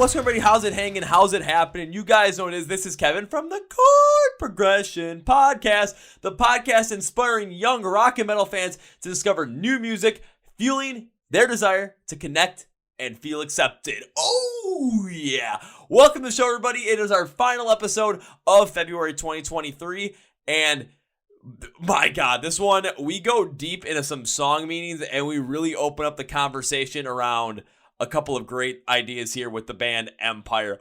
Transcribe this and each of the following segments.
what's up, everybody? How's it hanging? How's it happening? You guys know what it is. This is Kevin from the Chord Progression Podcast, the podcast inspiring young rock and metal fans to discover new music, fueling their desire to connect and feel accepted. Oh, yeah. Welcome to the show, everybody. It is our final episode of February 2023, and my God, this one, we go deep into some song meanings, and we really open up the conversation around a couple of great ideas here with the band Empyre.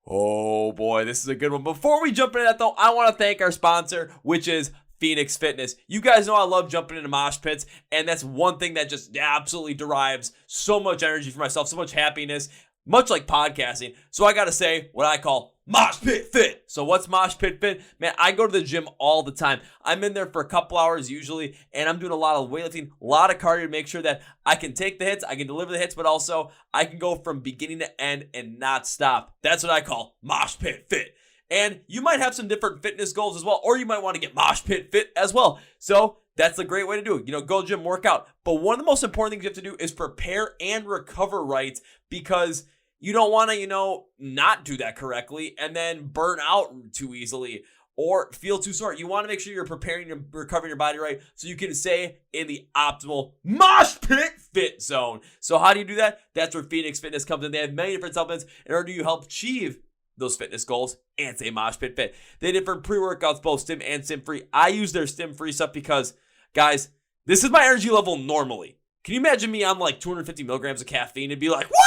Oh boy, this is a good one. Before we jump into that though, I want to thank our sponsor, which is Phoenix Fitness. You guys know I love jumping into mosh pits, and that's one thing that just absolutely derives so much energy for myself, so much happiness, much like podcasting. So I gotta say what I call Mosh Pit Fit. So what's Mosh Pit Fit? Man, I go to the gym all the time. I'm in there for a couple hours usually, and I'm doing a lot of weightlifting, a lot of cardio to make sure that I can take the hits, I can deliver the hits, but also I can go from beginning to end and not stop. That's what I call Mosh Pit Fit. And you might have some different fitness goals as well, or you might want to get Mosh Pit Fit as well. So that's a great way to do it. Go to the gym, work out. But one of the most important things you have to do is prepare and recover right, because you don't want to, not do that correctly and then burn out too easily or feel too sore. You want to make sure you're preparing and recovering your body right so you can stay in the optimal mosh pit fit zone. So how do you do that? That's where Phoenix Fitness comes in. They have many different supplements in order to help achieve those fitness goals and stay mosh pit fit. They have different pre-workouts, both stim and stim-free. I use their stim-free stuff because, guys, this is my energy level normally. Can you imagine me on like 250 milligrams of caffeine and be like, wah!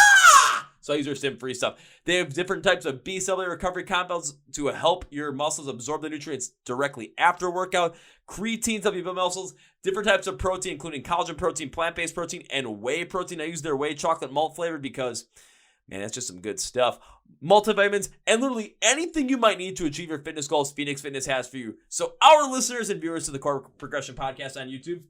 So I use their stim-free stuff. They have different types of B-cell recovery compounds to help your muscles absorb the nutrients directly after workout. Creatine to help you build muscles. Different types of protein, including collagen protein, plant-based protein, and whey protein. I use their whey chocolate malt flavor because, man, that's just some good stuff. Multivitamins, and literally anything you might need to achieve your fitness goals, Phoenix Fitness has for you. So our listeners and viewers to the Chord Progression Podcast on YouTube,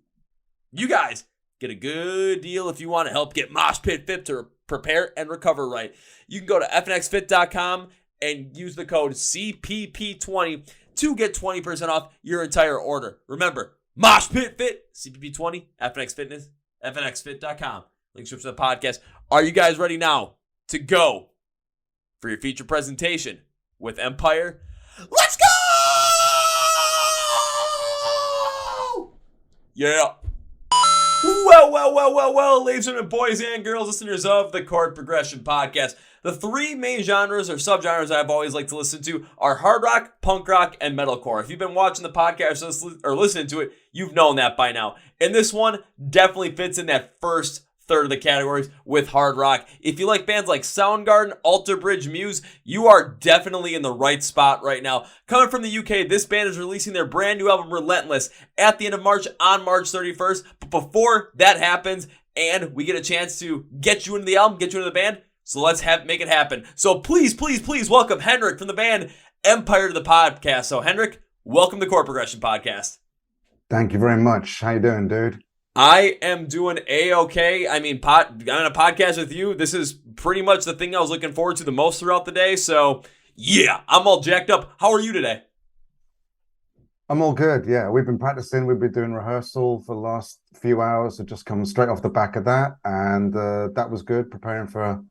you guys get a good deal if you want to help get Mosh Pit Fit to prepare and recover right. You can go to fnxfit.com and use the code CPP20 to get 20% off your entire order. Remember, Mosh Pit Fit, CPP20, FNX Fitness, fnxfit.com. Links to the podcast. Are you guys ready now to go for your feature presentation with Empyre? Let's go! Yeah. Well, ladies and gentlemen, boys and girls, listeners of the Chord Progression Podcast. The three main genres or subgenres I've always liked to listen to are hard rock, punk rock, and metalcore. If you've been watching the podcast or listening to it, you've known that by now. And this one definitely fits in that first third of the categories with hard rock. If you like bands like Soundgarden, Alter Bridge, Muse, you are definitely in the right spot right now. Coming from the UK, this band is releasing their brand new album, Relentless, at the end of March on March 31st. But before that happens, and we get a chance to get you into the album, get you into the band, so let's make it happen. So please welcome Henrik from the band Empyre to the podcast. So Henrik, welcome to the Chord Progression Podcast. Thank you very much. How you doing, dude? I am doing A-okay. I mean, I'm on a podcast with you. This is pretty much the thing I was looking forward to the most throughout the day. So, yeah, I'm all jacked up. How are you today? I'm all good, yeah. We've been practicing. We've been doing rehearsal for the last few hours. So just come straight off the back of that. And that was good, preparing for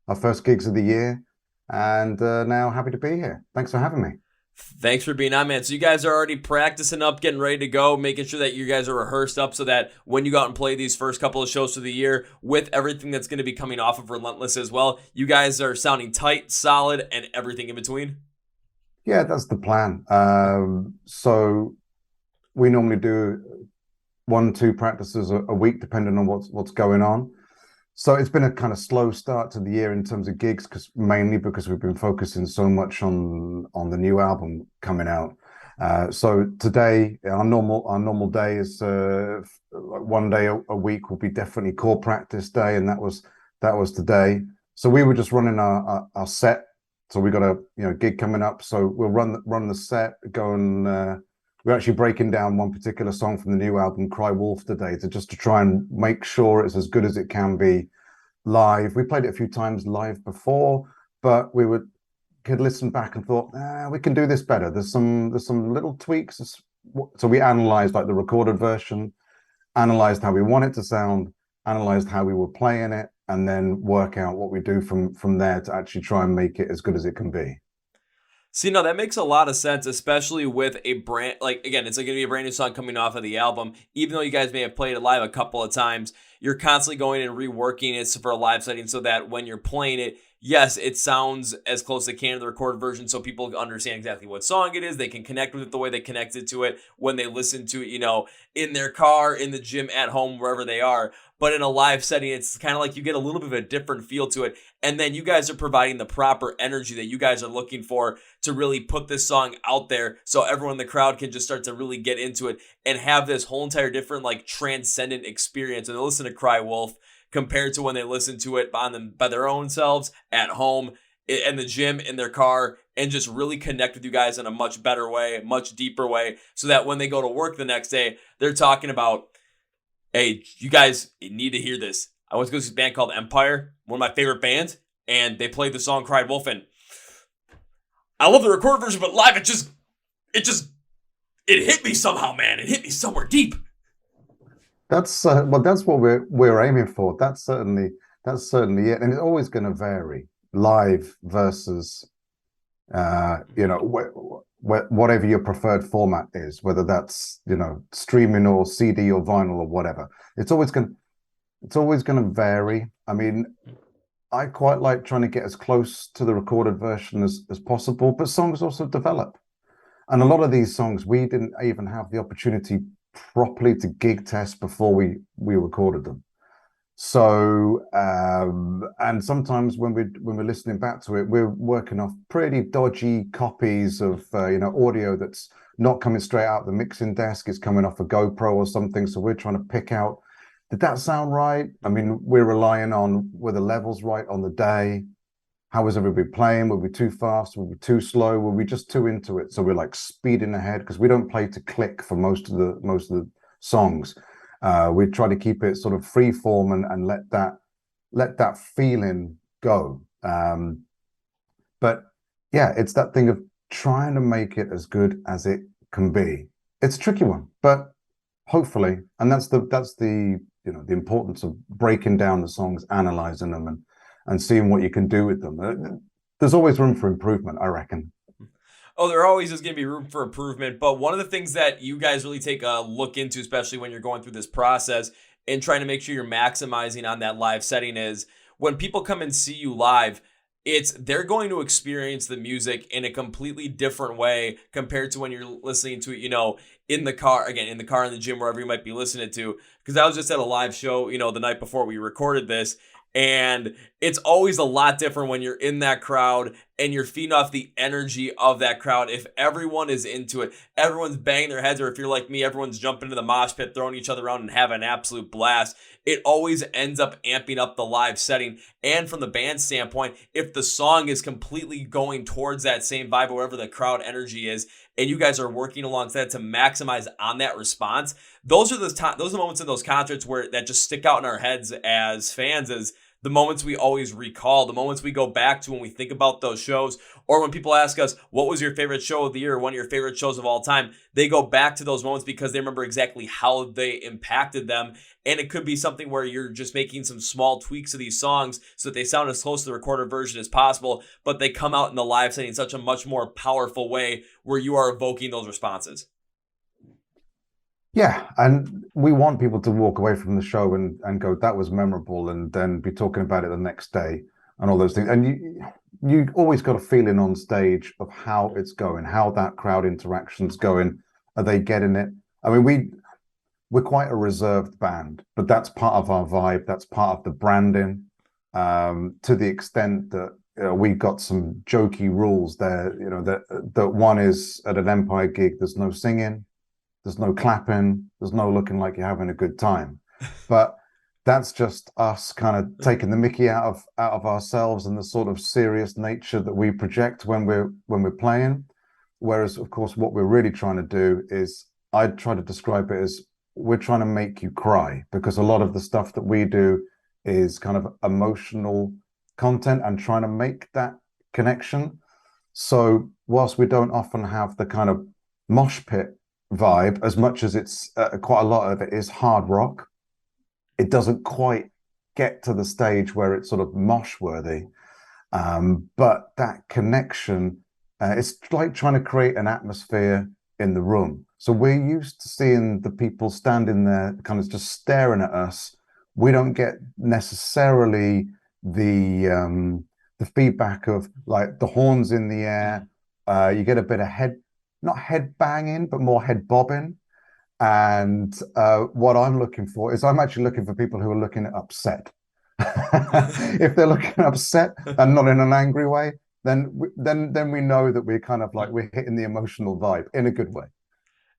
our first gigs of the year. And now happy to be here. Thanks for having me. Thanks for being on, man. So you guys are already practicing up, getting ready to go, making sure that you guys are rehearsed up so that when you go out and play these first couple of shows of the year with everything that's going to be coming off of Relentless as well, you guys are sounding tight, solid, and everything in between? Yeah, that's the plan. So we normally do 1-2 practices a week, depending on what's going on. So it's been a kind of slow start to the year in terms of gigs, mainly because we've been focusing so much on the new album coming out. So today, our normal day is like 1 day a week will be definitely core practice day, and that was today. So we were just running our set. So we got a gig coming up. So we'll run the set, we're actually breaking down one particular song from the new album, Cry Wolf, today, to try and make sure it's as good as it can be live. We played it a few times live before, but could listen back and thought, we can do this better. There's some little tweaks. So we analyzed like the recorded version, analyzed how we want it to sound, analyzed how we were playing it, and then work out what we do from there to actually try and make it as good as it can be. See, no, that makes a lot of sense, especially with a brand, like, again, it's like going to be a brand new song coming off of the album. Even though you guys may have played it live a couple of times, you're constantly going and reworking it for a live setting so that when you're playing it, yes, it sounds as close as it can to the recorded version so people understand exactly what song it is. They can connect with it the way they connected to it when they listen to it, in their car, in the gym, at home, wherever they are. But in a live setting, it's kind of like you get a little bit of a different feel to it. And then you guys are providing the proper energy that you guys are looking for to really put this song out there so everyone in the crowd can just start to really get into it and have this whole entire different, like, transcendent experience. And they listen to Cry Wolf compared to when they listen to it by their own selves at home, in the gym, in their car, and just really connect with you guys in a much better way, much deeper way, so that when they go to work the next day, they're talking about, hey, you guys need to hear this. I went to go see this band called Empyre, one of my favorite bands, and they played the song Cried Wolf, and I love the recorded version, but live, it hit me somehow, man. It hit me somewhere deep. That's that's what we're aiming for. That's certainly it, and it's always going to vary, live versus whatever your preferred format is, whether that's streaming or CD or vinyl or whatever. It's always going to vary. I mean, I quite like trying to get as close to the recorded version as possible, but songs also develop, and a lot of these songs we didn't even have the opportunity properly to gig test before we recorded them. So and sometimes when we're listening back to it, we're working off pretty dodgy copies of audio that's not coming straight out the mixing desk. It's coming off a GoPro or something. So we're trying to pick out, did that sound right? I mean, we're relying on, were the levels right on the day? How was everybody playing? Were we too fast? Were we too slow? Were we just too into it? So we're like speeding ahead, because we don't play to click for most of the songs. We try to keep it sort of free form and let that feeling go. But yeah, it's that thing of trying to make it as good as it can be. It's a tricky one, but hopefully, and that's the importance of breaking down the songs, analyzing them, and seeing what you can do with them. There's always room for improvement, I reckon. Oh, there always is going to be room for improvement. But one of the things that you guys really take a look into, especially when you're going through this process and trying to make sure you're maximizing on that live setting, is when people come and see you live, they're going to experience the music in a completely different way compared to when you're listening to it, in the car, in the gym, wherever you might be listening to. Because I was just at a live show, the night before we recorded this, and it's always a lot different when you're in that crowd and you're feeding off the energy of that crowd. If everyone is into it, everyone's banging their heads, or if you're like me, everyone's jumping into the mosh pit, throwing each other around and having an absolute blast, it always ends up amping up the live setting. And from the band standpoint, if the song is completely going towards that same vibe, or whatever the crowd energy is, and you guys are working alongside to maximize on that response, those are the moments in those concerts that just stick out in our heads as fans, as the moments we always recall, the moments we go back to when we think about those shows, or when people ask us, what was your favorite show of the year, or one of your favorite shows of all time? They go back to those moments because they remember exactly how they impacted them. And it could be something where you're just making some small tweaks of these songs so that they sound as close to the recorded version as possible, but they come out in the live setting in such a much more powerful way where you are evoking those responses. Yeah, and we want people to walk away from the show and go, that was memorable, and then be talking about it the next day and all those things. And you always got a feeling on stage of how it's going, how that crowd interaction's going. Are they getting it? I mean, we're quite a reserved band, but that's part of our vibe. That's part of the branding, to the extent that we've got some jokey rules there. That one is, at an Empire gig, there's no singing. There's no clapping. There's no looking like you're having a good time. But that's just us kind of taking the mickey out of ourselves and the sort of serious nature that we project when we're playing. Whereas, of course, what we're really trying to do is, I'd try to describe it as, we're trying to make you cry, because a lot of the stuff that we do is kind of emotional content and trying to make that connection. So whilst we don't often have the kind of mosh pit vibe, as much as it's quite a lot of it is hard rock, it doesn't quite get to the stage where it's sort of mosh worthy. But that connection, it's like trying to create an atmosphere in the room. So we're used to seeing the people standing there kind of just staring at us. We don't get necessarily the feedback of like the horns in the air. You get a bit of not head banging, but more head bobbing. And what I'm looking for is I'm actually looking for people who are looking upset. If they're looking upset and not in an angry way, then we know that we're kind of like we're hitting the emotional vibe in a good way.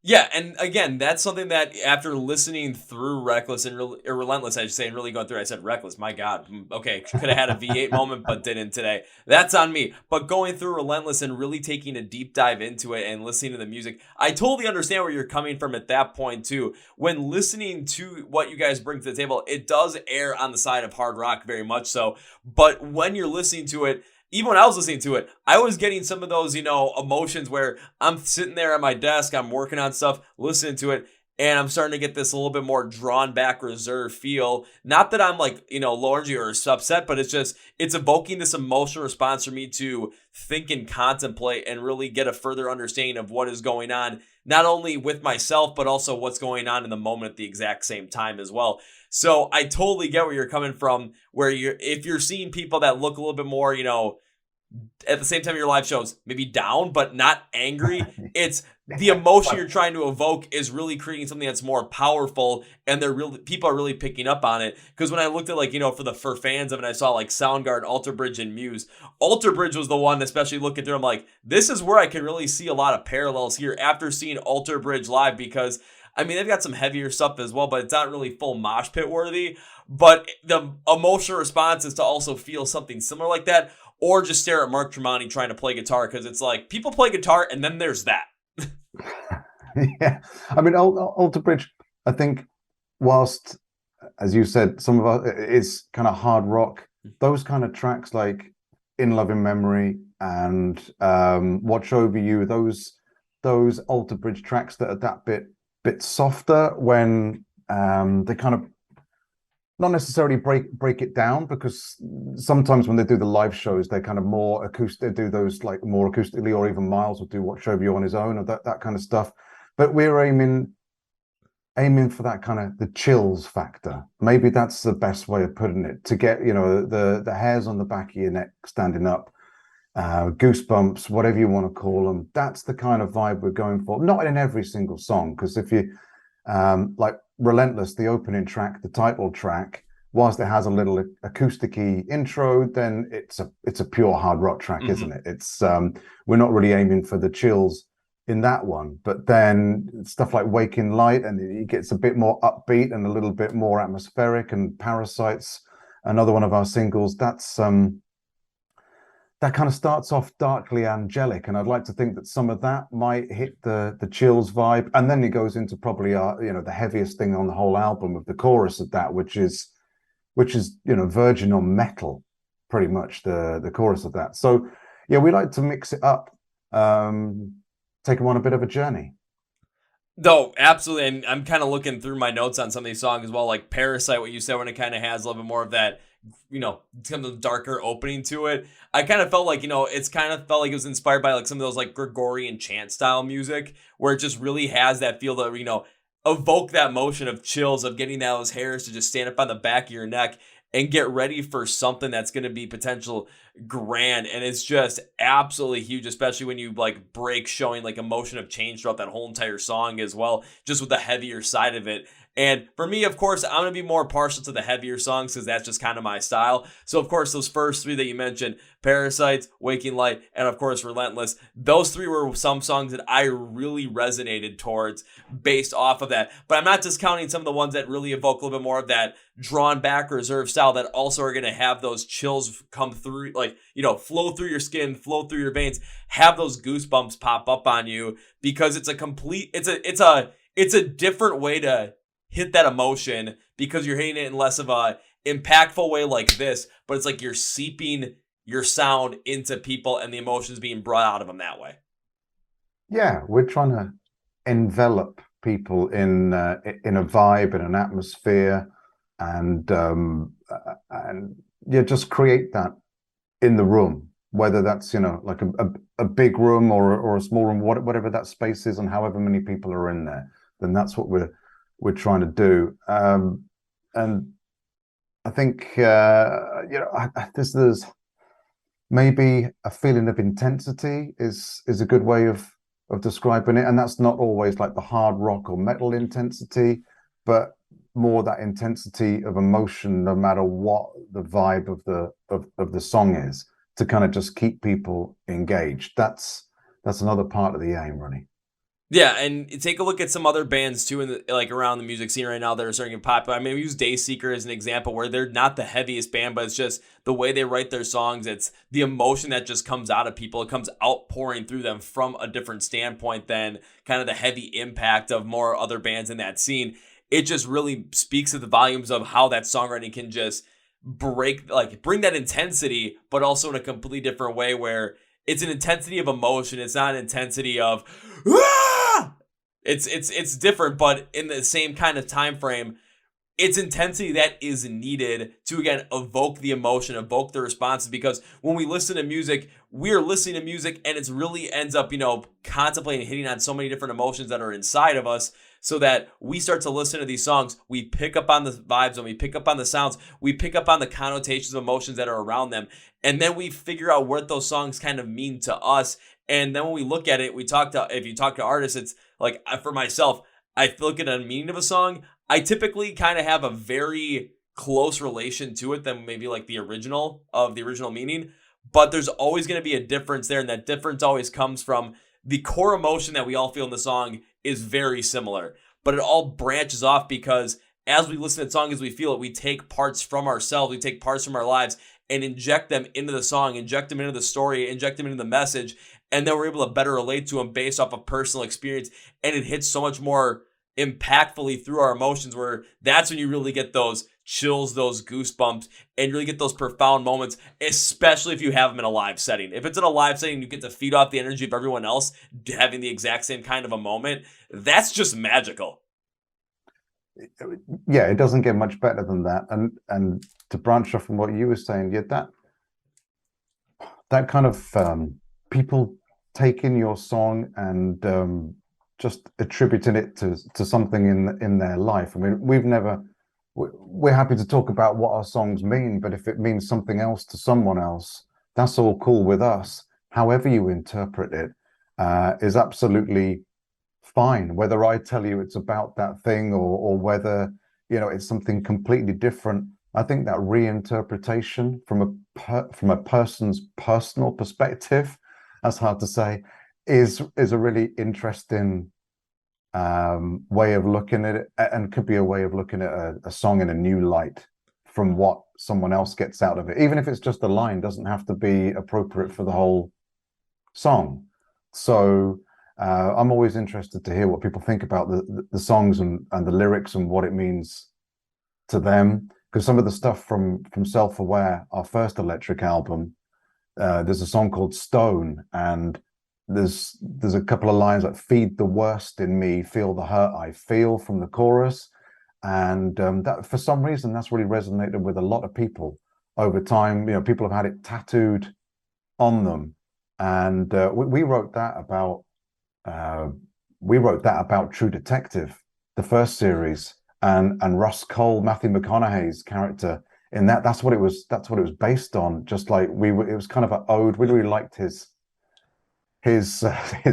Yeah, and again, that's something that after listening through Reckless and or Relentless, I should say, and really going through, I said Reckless. My God, okay, could have had a V8 moment, but didn't today. That's on me. But going through Relentless and really taking a deep dive into it and listening to the music, I totally understand where you're coming from at that point too. When listening to what you guys bring to the table, it does err on the side of hard rock very much so. But when you're listening to it, even when I was listening to it, I was getting some of those, emotions where I'm sitting there at my desk, I'm working on stuff, listening to it, and I'm starting to get this a little bit more drawn back, reserved feel. Not that I'm like, low energy or upset, but it's evoking this emotional response for me to think and contemplate and really get a further understanding of what is going on, not only with myself, but also what's going on in the moment at the exact same time as well. So I totally get where you're coming from, where if you're seeing people that look a little bit more, at the same time your live shows, maybe down, but not angry. It's the emotion you're trying to evoke is really creating something that's more powerful, and people are really picking up on it. Because when I looked at for fans of it, I saw like Soundgarden, Alter Bridge, and Muse. Alter Bridge was the one, especially looking through, I'm like, this is where I can really see a lot of parallels here after seeing Alter Bridge live, because they've got some heavier stuff as well, but it's not really full mosh pit worthy. But the emotional response is to also feel something similar like that, or just stare at Mark Tremonti trying to play guitar, because it's like people play guitar and then there's that. Yeah, Alter Bridge, I think, whilst, as you said, some of us it's kind of hard rock, those kind of tracks like In Loving Memory and Watch Over You, those Alter Bridge tracks that are that bit softer, when they kind of not necessarily break it down, because sometimes when they do the live shows, they're kind of more acoustic. They do those like more acoustically, or even Miles will do Watch Over You on his own, or that kind of stuff. But we're aiming for that kind of the chills factor. Maybe that's the best way of putting it, to get the hairs on the back of your neck standing up, goosebumps, whatever you want to call them. That's the kind of vibe we're going for. Not in every single song, because if you like Relentless, the opening track, the title track, whilst it has a little acoustic-y intro, then it's a pure hard rock track, isn't it? It's we're not really aiming for the chills in that one, but then stuff like Waking Light, and it gets a bit more upbeat and a little bit more atmospheric, and Parasites, another one of our singles, that's that kind of starts off darkly angelic, and I'd like to think that some of that might hit the chills vibe, and then it goes into probably the heaviest thing on the whole album, of the chorus of that, which is verging on metal, pretty much the chorus of that. So yeah, we like to mix it up, take them on a bit of a journey. No, absolutely. And I'm kind of looking through my notes on some of these songs as well, like Parasite, what you said, when it kind of has a little bit more of that, kind of darker opening to it. I kind of felt like, it's kind of felt like it was inspired by like some of those like Gregorian chant style music, where it just really has that feel that, evoke that motion of chills, of getting those hairs to just stand up on the back of your neck and get ready for something that's going to be potential grand. And it's just absolutely huge, especially when you like break showing like emotion of change throughout that whole entire song as well, just with the heavier side of it. And for me, of course, I'm going to be more partial to the heavier songs, because that's just kind of my style. So, of course, those first three that you mentioned, Parasites, Waking Light, and, of course, Relentless, those three were some songs that I really resonated towards based off of that. But I'm not discounting some of the ones that really evoke a little bit more of that drawn back, reserved style, that also are going to have those chills come through, like, flow through your skin, flow through your veins, have those goosebumps pop up on you, because it's a different way to hit that emotion, because you're hitting it in less of a impactful way like this, but it's like you're seeping your sound into people and the emotions being brought out of them that way. Yeah, we're trying to envelop people in a vibe and an atmosphere, and and yeah, just create that in the room, whether that's like a big room or a small room, whatever that space is, and however many people are in there, then that's what we're trying to do. And I think there's maybe a feeling of intensity is a good way of describing it, and that's not always like the hard rock or metal intensity, but more that intensity of emotion, no matter what the vibe of the song is, to kind of just keep people engaged. That's another part of the aim, really. Yeah, and take a look at some other bands too, in the, like around the music scene right now that are starting to get popular. I mean, we use Dayseeker as an example, where they're not the heaviest band, but it's just the way they write their songs. It's the emotion that just comes out of people. It comes outpouring through them from a different standpoint than kind of the heavy impact of more other bands in that scene. It just really speaks to the volumes of how that songwriting can just bring that intensity, but also in a completely different way, where it's an intensity of emotion. It's not an intensity of ah! It's different, but in the same kind of time frame. It's intensity that is needed to, again, evoke the emotion, evoke the responses, because when we listen to music, we're listening to music and it really ends up, contemplating, hitting on so many different emotions that are inside of us, so that we start to listen to these songs. We pick up on the vibes and we pick up on the sounds. We pick up on the connotations of emotions that are around them. And then we figure out what those songs kind of mean to us. And then when we look at it, if you talk to artists, it's like, for myself, I look at a meaning of a song. I typically kind of have a very close relation to it than maybe like the original meaning, but there's always going to be a difference there, and that difference always comes from the core emotion that we all feel in the song is very similar, but it all branches off because as we listen to the song, as we feel it, we take parts from ourselves, we take parts from our lives and inject them into the song, inject them into the story, inject them into the message, and then we're able to better relate to them based off of personal experience, and it hits so much more impactfully through our emotions, where that's when you really get those chills, those goosebumps, and really get those profound moments, especially if you have them in a live setting. If it's in a live setting, you get to feed off the energy of everyone else having the exact same kind of a moment. That's just magical. Yeah, it doesn't get much better than that. And to branch off from what you were saying, yeah, that kind of people taking your song and just attributing it to something in their life. I mean, we're happy to talk about what our songs mean, but if it means something else to someone else, that's all cool with us. However you interpret it is absolutely fine. Whether I tell you it's about that thing or whether it's something completely different. I think that reinterpretation from a person's personal perspective, that's hard to say, is a really interesting way of looking at it, and could be a way of looking at a song in a new light from what someone else gets out of it. Even if it's just a line, doesn't have to be appropriate for the whole song. So I'm always interested to hear what people think about the songs and the lyrics and what it means to them. Because some of the stuff from Self-Aware, our first Electric album, there's a song called Stone, and there's a couple of lines like "feed the worst in me, feel the hurt I feel" from the chorus, and that for some reason that's really resonated with a lot of people over time. People have had it tattooed on them, and we wrote that about True Detective, the first series, and Russ Cole, Matthew McConaughey's character in that. That's what it was based on. Just like it was kind of an ode. We really liked his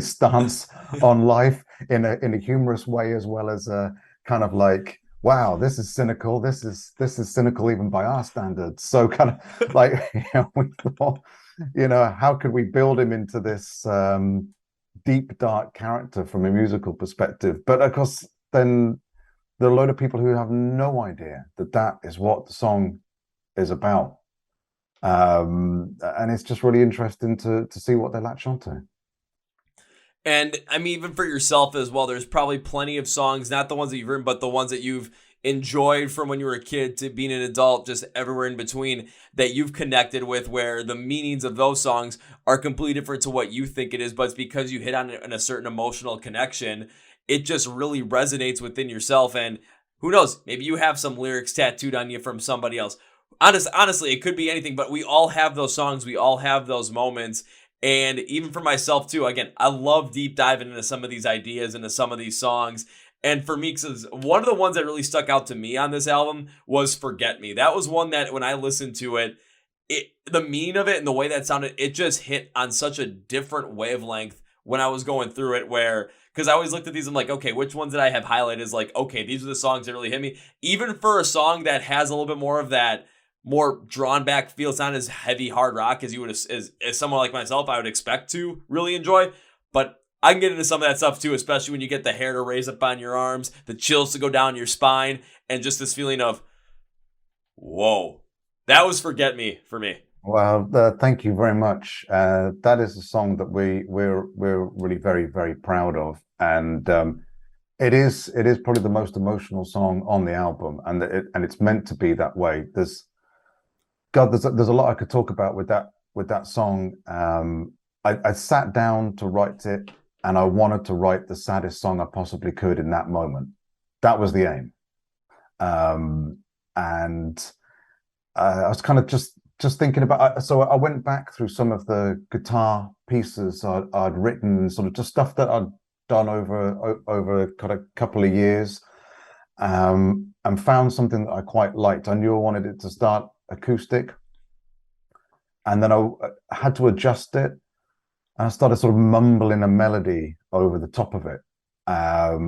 stance on life in a humorous way, as well as a kind of like, wow, this is cynical. This is cynical even by our standards. So kind of like, we thought, how could we build him into this deep, dark character from a musical perspective? But of course, then there are a load of people who have no idea that is what the song is about. And it's just really interesting to see what they latch onto. And I mean, even for yourself as well, there's probably plenty of songs, not the ones that you've written, but the ones that you've enjoyed from when you were a kid to being an adult, just everywhere in between, that you've connected with, where the meanings of those songs are completely different to what you think it is, but it's because you hit on a certain emotional connection. It just really resonates within yourself. And Who knows? Maybe you have some lyrics tattooed on you from somebody else. Honestly, it could be anything, but we all have those songs. We all have those moments. And even for myself too, again, I love deep diving into some of these ideas, into some of these songs. And for me, because one of the ones that really stuck out to me on this album was Forget Me. That was one that when I listened to it, the meaning of it and the way that sounded, it just hit on such a different wavelength when I was going through it, where, because I always looked at these, I'm like, okay, which ones did I have highlighted as like, okay, these are the songs that really hit me. Even for a song that has a little bit more of that more drawn back feel, it's not as heavy hard rock as you would, as someone like myself, I would expect to really enjoy. But I can get into some of that stuff too, especially when you get the hair to raise up on your arms, the chills to go down your spine, and just this feeling of, whoa. That was Forget Me for me. Well, thank you very much. That is a song that we're really very, very proud of, and it is probably the most emotional song on the album, and it's meant to be that way. There's a lot I could talk about with that song. I sat down to write it, and I wanted to write the saddest song I possibly could in that moment. That was the aim, and I was kind of just thinking about. So I went back through some of the guitar pieces I'd written, sort of just stuff that I'd done over kind of couple of years, and found something that I quite liked. I knew I wanted it to start acoustic, and then I had to adjust it, and I started sort of mumbling a melody over the top of it.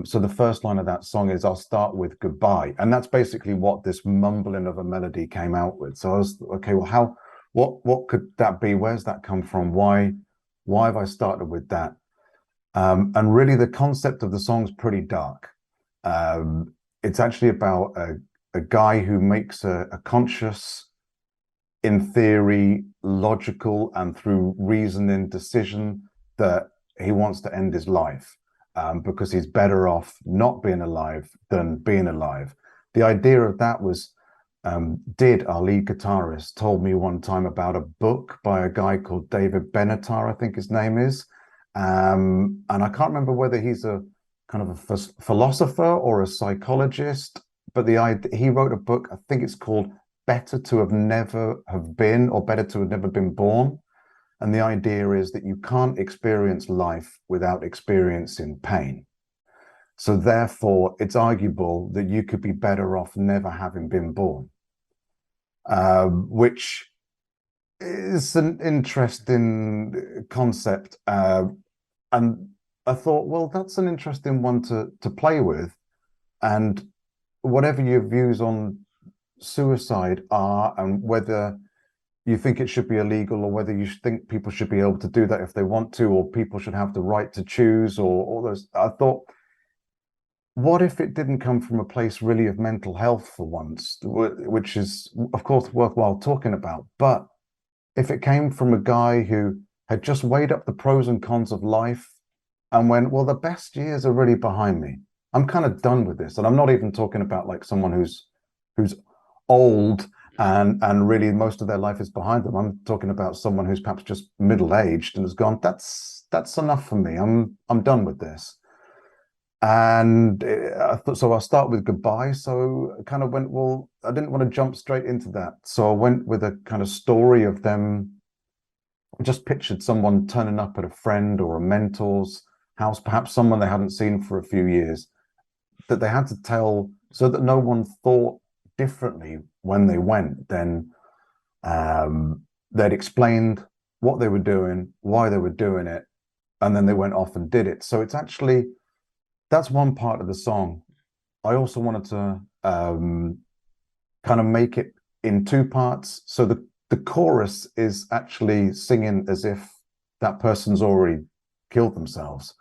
So the first line of that song is, I'll start with goodbye. And that's basically what this mumbling of a melody came out with. So I was, okay, well, what could that be? Where's that come from? Why have I started with that? And really the concept of the song's pretty dark. It's actually about a guy who makes a conscious, in theory, logical, and through reasoning decision that he wants to end his life. Because he's better off not being alive than being alive. The idea of that was, Did, our lead guitarist, told me one time about a book by a guy called David Benatar, I think his name is. And I can't remember whether he's a kind of a philosopher or a psychologist, but he wrote a book, I think it's called Better to Have Never Have Been, or Better to Have Never Been Born. And the idea is that you can't experience life without experiencing pain. So therefore, it's arguable that you could be better off never having been born, which is an interesting concept. And I thought, well, that's an interesting one to play with. And whatever your views on suicide are, and whether you think it should be illegal, or whether you think people should be able to do that if they want to, or people should have the right to choose, or all those. I thought, what if it didn't come from a place really of mental health for once, which is, of course, worthwhile talking about. But if it came from a guy who had just weighed up the pros and cons of life and went, well, the best years are really behind me. I'm kind of done with this. And I'm not even talking about like someone who's old and really most of their life is behind them. I'm talking about someone who's perhaps just middle-aged and has gone, that's enough for me. I'm done with this. And I thought, so I'll start with goodbye. So I kind of went, well, I didn't want to jump straight into that. So I went with a kind of story of them. I just pictured someone turning up at a friend or a mentor's house, perhaps someone they hadn't seen for a few years, that they had to tell so that no one thought differently when they went. Then they'd explained what they were doing, why they were doing it, and then they went off and did it. So it's actually, that's one part of the song. I also wanted to kind of make it in two parts. So the chorus is actually singing as if that person's already killed themselves,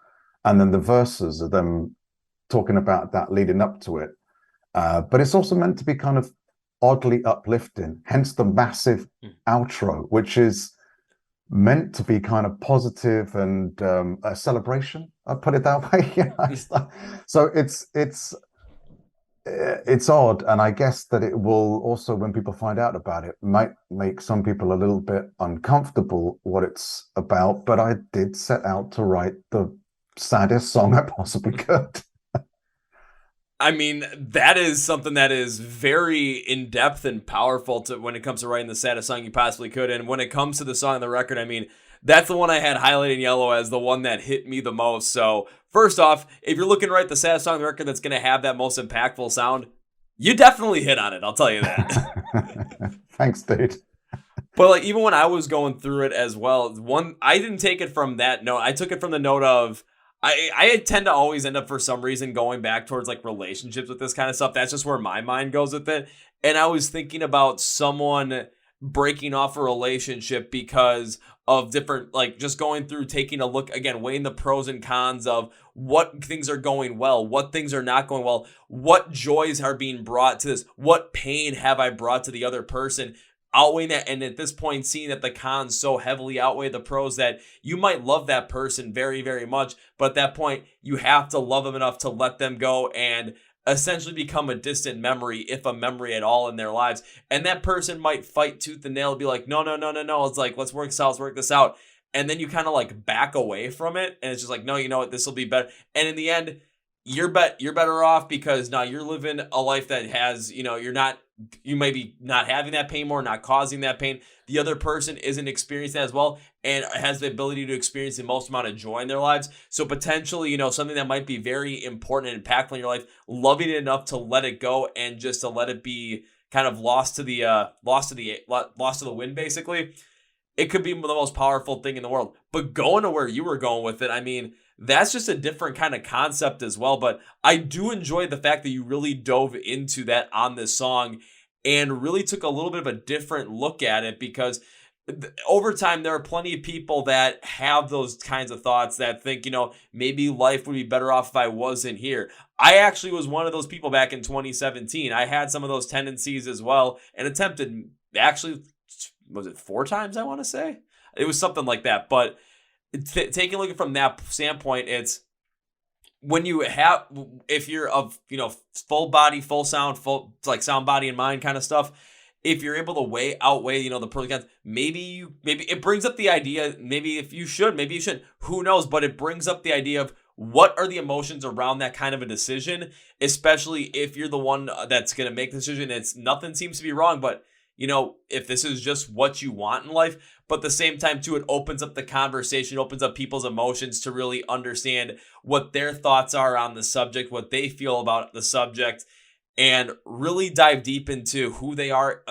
and then the verses are them talking about that leading up to it. But it's also meant to be kind of oddly uplifting, hence the massive outro, which is meant to be kind of positive and a celebration. I'll put it that way. Yeah. So it's odd, and I guess that it will also, when people find out about it, might make some people a little bit uncomfortable what it's about. But I did set out to write the saddest song I possibly could. I mean, that is something that is very in-depth and powerful to when it comes to writing the saddest song you possibly could. And when it comes to the song on the record, I mean, that's the one I had highlighted in yellow as the one that hit me the most. So first off, if you're looking to write the saddest song on the record that's going to have that most impactful sound, you definitely hit on it. I'll tell you that. Thanks, dude. But like even when I was going through it as well, I didn't take it from that note. I took it from the note of I tend to always end up for some reason going back towards like relationships with this kind of stuff. That's just where my mind goes with it. And I was thinking about someone breaking off a relationship because of different, like just going through, taking a look again, weighing the pros and cons of what things are going well, what things are not going well, what joys are being brought to this, what pain have I brought to the other person, outweighing that. And at this point, seeing that the cons so heavily outweigh the pros that you might love that person very, very much. But at that point, you have to love them enough to let them go and essentially become a distant memory, if a memory at all in their lives. And that person might fight tooth and nail and be like, no. It's like, let's work this out. And then you kind of like back away from it. And it's just like, no, you know what? This will be better. And in the end, you're better off because now you're living a life that has, you may be not having that pain more, not causing that pain. The other person isn't experiencing that as well and has the ability to experience the most amount of joy in their lives. So potentially, something that might be very important and impactful in your life, loving it enough to let it go and just to let it be kind of lost to the wind, basically. It could be the most powerful thing in the world. But going to where you were going with it, I mean, that's just a different kind of concept as well. But I do enjoy the fact that you really dove into that on this song and really took a little bit of a different look at it, because over time, there are plenty of people that have those kinds of thoughts that think, maybe life would be better off if I wasn't here. I actually was one of those people back in 2017. I had some of those tendencies as well and attempted, actually, was it 4 times, I want to say? It was something like that. But taking a look from that standpoint, it's when you have, if you're of, full body, full sound, full like sound, body, and mind kind of stuff, if you're able to outweigh, the pros and cons, maybe it brings up the idea, maybe you shouldn't, who knows, but it brings up the idea of what are the emotions around that kind of a decision, especially if you're the one that's going to make the decision. Nothing seems to be wrong, but if this is just what you want in life. But at the same time, too, it opens up the conversation, opens up people's emotions to really understand what their thoughts are on the subject, what they feel about the subject, and really dive deep into who they are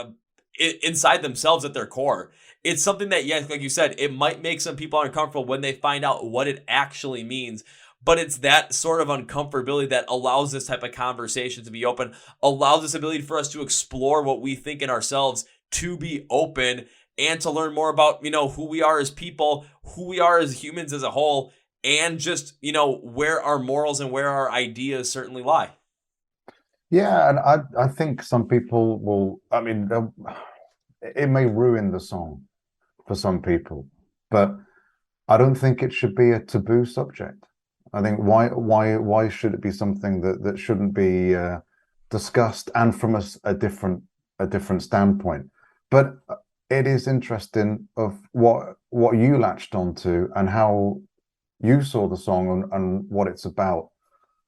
inside themselves at their core. It's something that, yes, like you said, it might make some people uncomfortable when they find out what it actually means. But it's that sort of uncomfortability that allows this type of conversation to be open, allows this ability for us to explore what we think in ourselves, to be open, and to learn more about, who we are as people, who we are as humans as a whole, and just, where our morals and where our ideas certainly lie. Yeah, and I think some people will, it may ruin the song for some people, but I don't think it should be a taboo subject. I think why should it be something that shouldn't be discussed, and from a different standpoint? But it is interesting of what you latched onto and how you saw the song and what it's about.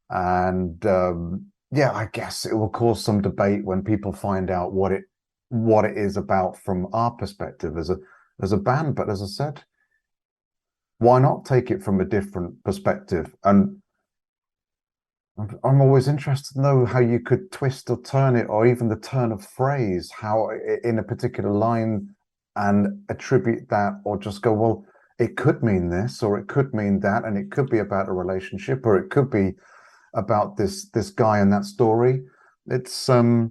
And I guess it will cause some debate when people find out what it is about from our perspective as a band. But as I said, why not take it from a different perspective? And I'm always interested to know how you could twist or turn it, or even the turn of phrase, how in a particular line, and attribute that, or just go, well, it could mean this, or it could mean that, and it could be about a relationship, or it could be about this guy and that story. It's I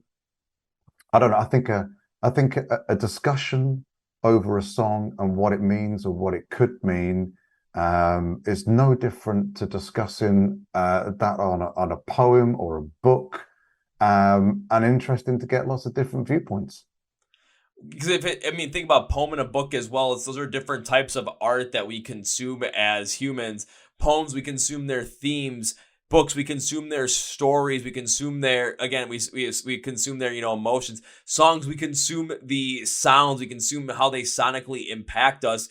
don't know. I think a discussion over a song and what it means or what it could mean is no different to discussing that on a poem or a book, and interesting to get lots of different viewpoints. Because think about poem and a book as well. Those are different types of art that we consume as humans. Poems, we consume their themes. Books, we consume their stories. We consume their, again, we consume their, emotions. Songs, we consume the sounds. We consume how they sonically impact us.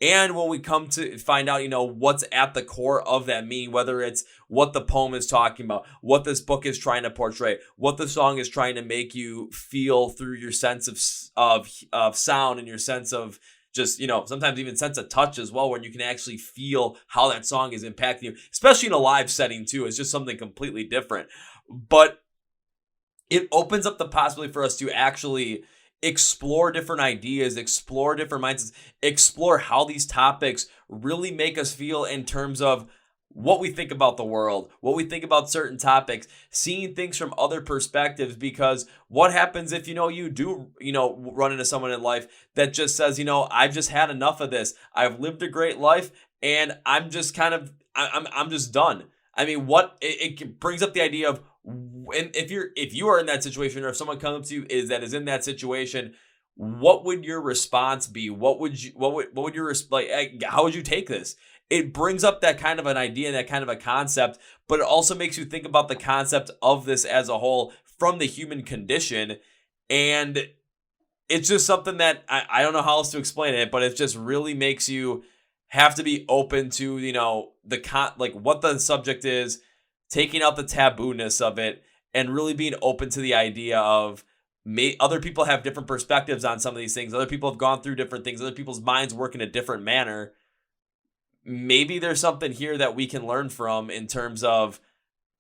And when we come to find out, what's at the core of that meaning, whether it's what the poem is talking about, what this book is trying to portray, what the song is trying to make you feel through your sense of sound and your sense of just, sometimes even sense of touch as well, when you can actually feel how that song is impacting you, especially in a live setting too. It's just something completely different. But it opens up the possibility for us to actually explore different ideas, explore different mindsets, explore how these topics really make us feel in terms of what we think about the world, what we think about certain topics, seeing things from other perspectives. Because what happens if, you do, run into someone in life that just says, I've just had enough of this. I've lived a great life and I'm just I'm just done. I mean, it brings up the idea of, and if you are in that situation, or if someone comes to you that is in that situation, what would your response be? What would your how would you take this? It brings up that kind of an idea, that kind of a concept, but it also makes you think about the concept of this as a whole from the human condition. And it's just something that I don't know how else to explain it, but it just really makes you have to be open to, what the subject is, taking out the taboo-ness of it, and really being open to the idea of other people have different perspectives on some of these things. Other people have gone through different things. Other people's minds work in a different manner. Maybe there's something here that we can learn from in terms of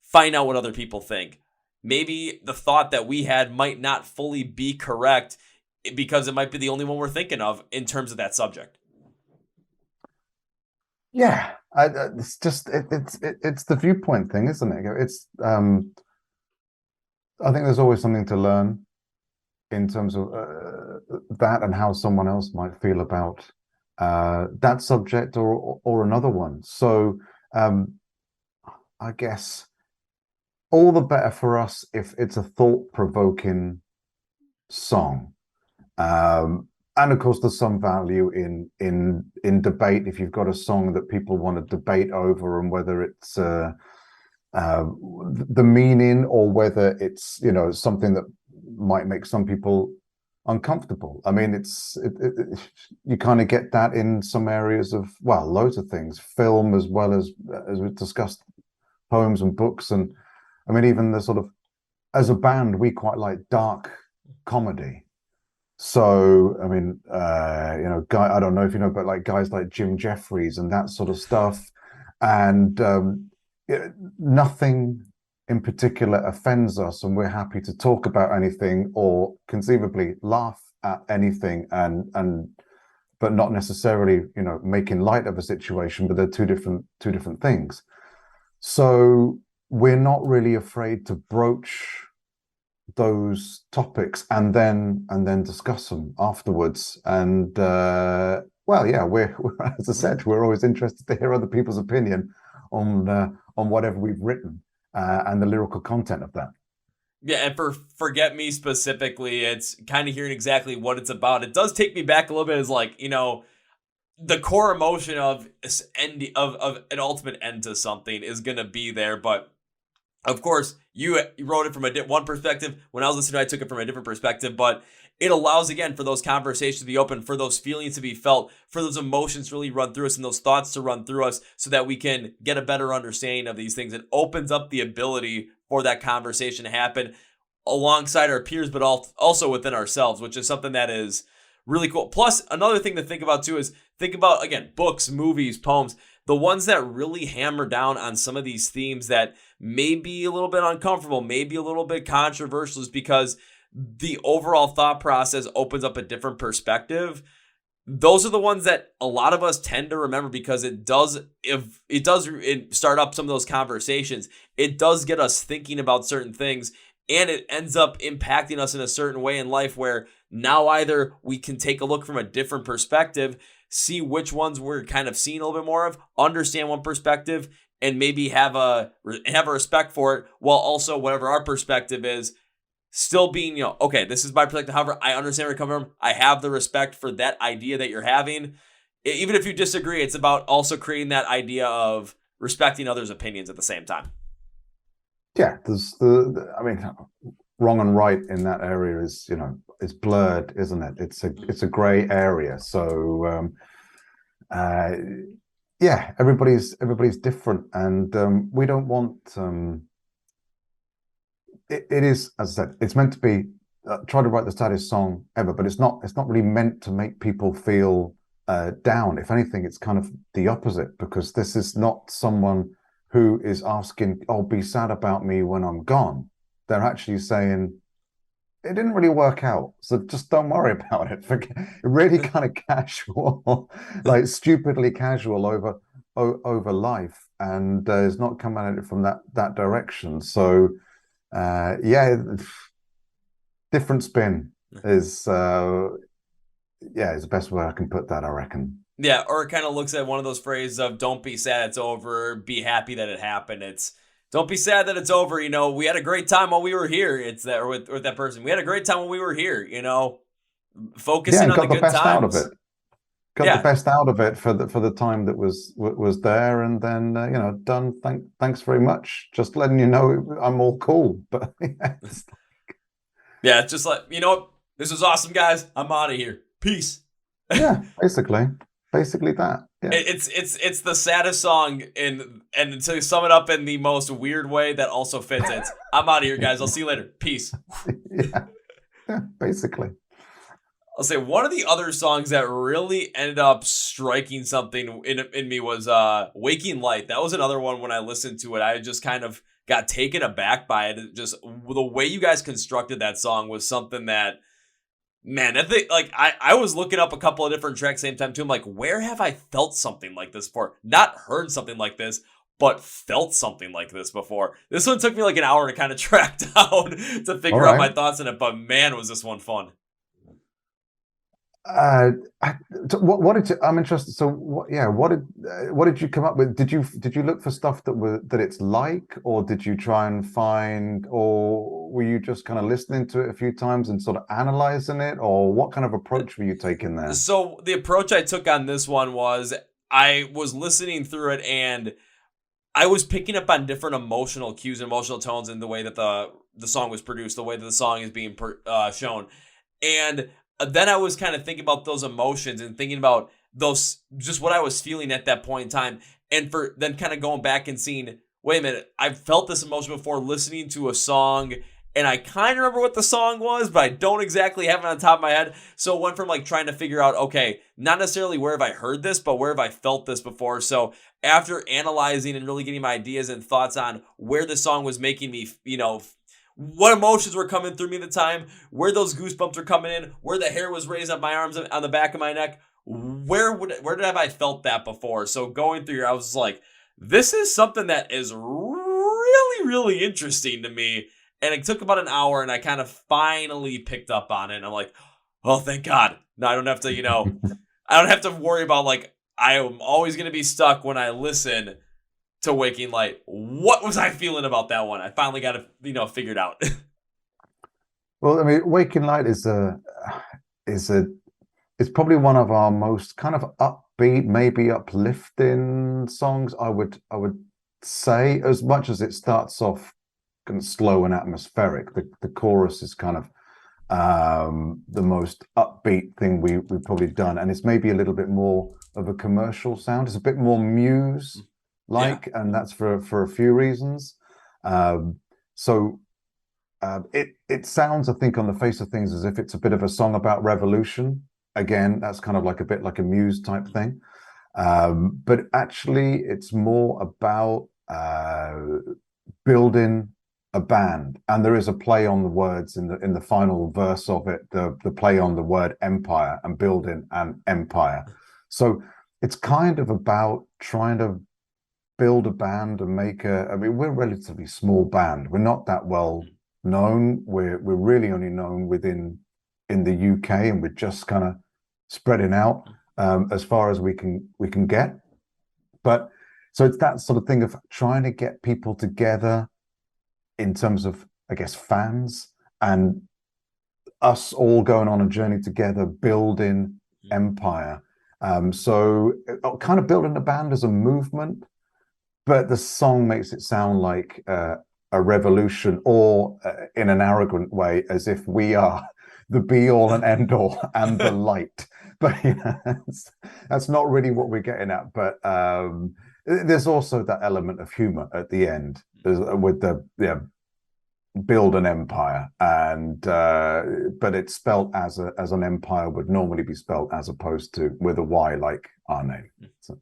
find out what other people think. Maybe the thought that we had might not fully be correct because it might be the only one we're thinking of in terms of that subject. Yeah, it's just it's the viewpoint thing, isn't it? It's I think there's always something to learn in terms of that and how someone else might feel about that subject or another one. So I guess all the better for us if it's a thought-provoking song. And of course, there's some value in debate if you've got a song that people want to debate over, and whether it's the meaning, or whether it's something that might make some people uncomfortable. I mean, you kind of get that in some areas of, well, loads of things, film as well as we discussed, poems and books. And I mean, even the sort of, as a band, we quite like dark comedy. So, I mean, I don't know if you know, but like guys like Jim Jeffries and that sort of stuff. And nothing in particular offends us, and we're happy to talk about anything or conceivably laugh at anything, but not necessarily, making light of a situation, but they're two different things. So we're not really afraid to broach those topics and then discuss them afterwards. And well, yeah, we're as I said, we're always interested to hear other people's opinion on whatever we've written and the lyrical content of that. Yeah, and for Forget Me specifically, it's kind of hearing exactly what it's about. It does take me back a little bit as like, the core emotion of an ultimate end to something is going to be there. But of course, you wrote it from one perspective. When I was listening, I took it from a different perspective. But it allows, again, for those conversations to be open, for those feelings to be felt, for those emotions to really run through us and those thoughts to run through us so that we can get a better understanding of these things. It opens up the ability for that conversation to happen alongside our peers, but also within ourselves, which is something that is really cool. Plus, another thing to think about too is think about, again, books, movies, poems, the ones that really hammer down on some of these themes that may be a little bit uncomfortable, maybe a little bit controversial, is because the overall thought process opens up a different perspective. Those are the ones that a lot of us tend to remember because it does start up some of those conversations. It does get us thinking about certain things, and it ends up impacting us in a certain way in life where now either we can take a look from a different perspective, see which ones we're kind of seeing a little bit more of, understand one perspective, and maybe have a respect for it, while also whatever our perspective is still being, okay, this is my perspective. However, I understand where you're coming from. I have the respect for that idea that you're having. Even if you disagree, it's about also creating that idea of respecting others' opinions at the same time. Yeah, there's wrong and right in that area is, it's blurred, isn't it? It's a gray area. So yeah, everybody's different, and we don't want. It is, as I said, it's meant to be. Try to write the saddest song ever, but it's not. It's not really meant to make people feel down. If anything, it's kind of the opposite, because this is not someone who is asking, "Oh, be sad about me when I'm gone." They're actually saying, "It didn't really work out, so just don't worry about it." Forget, really kind of casual, like stupidly casual over life, and it's not coming at it from that direction. So yeah, different spin is is the best way I can put that, I reckon. Yeah, or it kind of looks at one of those phrases of "Don't be sad it's over, be happy that it happened." It's don't be sad that it's over. You know, we had a great time while we were here. It's that, or with that person, we had a great time when we were here. You know, Yeah, focusing on the got the good best out of times. it. Got the Yeah, best out of it for the time that was there, and then done. Thanks very much. Just letting you know I'm all cool. But yeah, yeah. It's just like, you know what, this was awesome, guys. I'm out of here. Peace. yeah, basically that. Yeah. It's the saddest song and to sum it up in the most weird way that also fits it. I'm out of here, guys. I'll see you later. Peace. Yeah, yeah, basically. I'll say one of the other songs that really ended up striking something in me was Waking Light. That was another one. When I listened to it, I just kind of got taken aback by it. Just the way you guys constructed that song was something that, man, I think, like, I was looking up a couple of different tracks same time too. I'm like, where have I felt something like this before? Not heard something like this, but felt something like this before. This one took me like an hour to kind of track down to All figure out right. my thoughts on it. But man, was this one fun. Uh, what did you, I'm interested. So what did you come up with? Did you look for stuff that it's like, or did you try and find, or were you just kind of listening to it a few times and sort of analyzing it, or what kind of approach were you taking there? So the approach I took on this one was I was listening through it and I was picking up on different emotional cues, emotional tones in the way that the song was produced, the way that the song is being shown. And then I was kind of thinking about those emotions and thinking about those, just what I was feeling at that point in time. And for then kind of going back and seeing, wait a minute, I've felt this emotion before listening to a song, and I kind of remember what the song was, but I don't exactly have it on top of my head. So it went from like trying to figure out, okay, not necessarily where have I heard this, but where have I felt this before. So after analyzing and really getting my ideas and thoughts on where the song was making me, what emotions were coming through me at the time, where those goosebumps were coming in, where the hair was raised up my arms on the back of my neck, where did have I felt that before? So going through here, I was like, this is something that is really, really interesting to me. And it took about an hour, and I kind of finally picked up on it. And I'm like, oh, thank God. Now I don't have to, I don't have to worry about, like, I am always going to be stuck when I listen to Waking Light. What was I feeling about that one? I finally got it, figured out. Well, I mean, Waking Light is it's probably one of our most kind of upbeat, maybe uplifting songs. I would say, as much as it starts off kind of slow and atmospheric, the chorus is kind of the most upbeat thing we've probably done, and it's maybe a little bit more of a commercial sound. It's a bit more Muse like, Yeah. and that's for a few reasons. So it sounds, I think, on the face of things, as if it's a bit of a song about revolution. Again, that's kind of like a bit like a Muse type thing. But actually, it's more about building a band, and there is a play on the words in the final verse of it. The play on the word empire and building an empire. So it's kind of about trying to build a band and I mean, we're a relatively small band. We're not that well known. We're really only known in the UK, and we're just kind of spreading out as far as we can get. But so it's that sort of thing of trying to get people together in terms of, I guess, fans, and us all going on a journey together, building Empyre. So kind of building a band as a movement, but the song makes it sound like a revolution, or in an arrogant way, as if we are the be all and end all and the light. but that's not really what we're getting at. But there's also that element of humor at the end with the build an empire, and but it's spelled as an empire would normally be spelled, as opposed to with a Y like our name. So.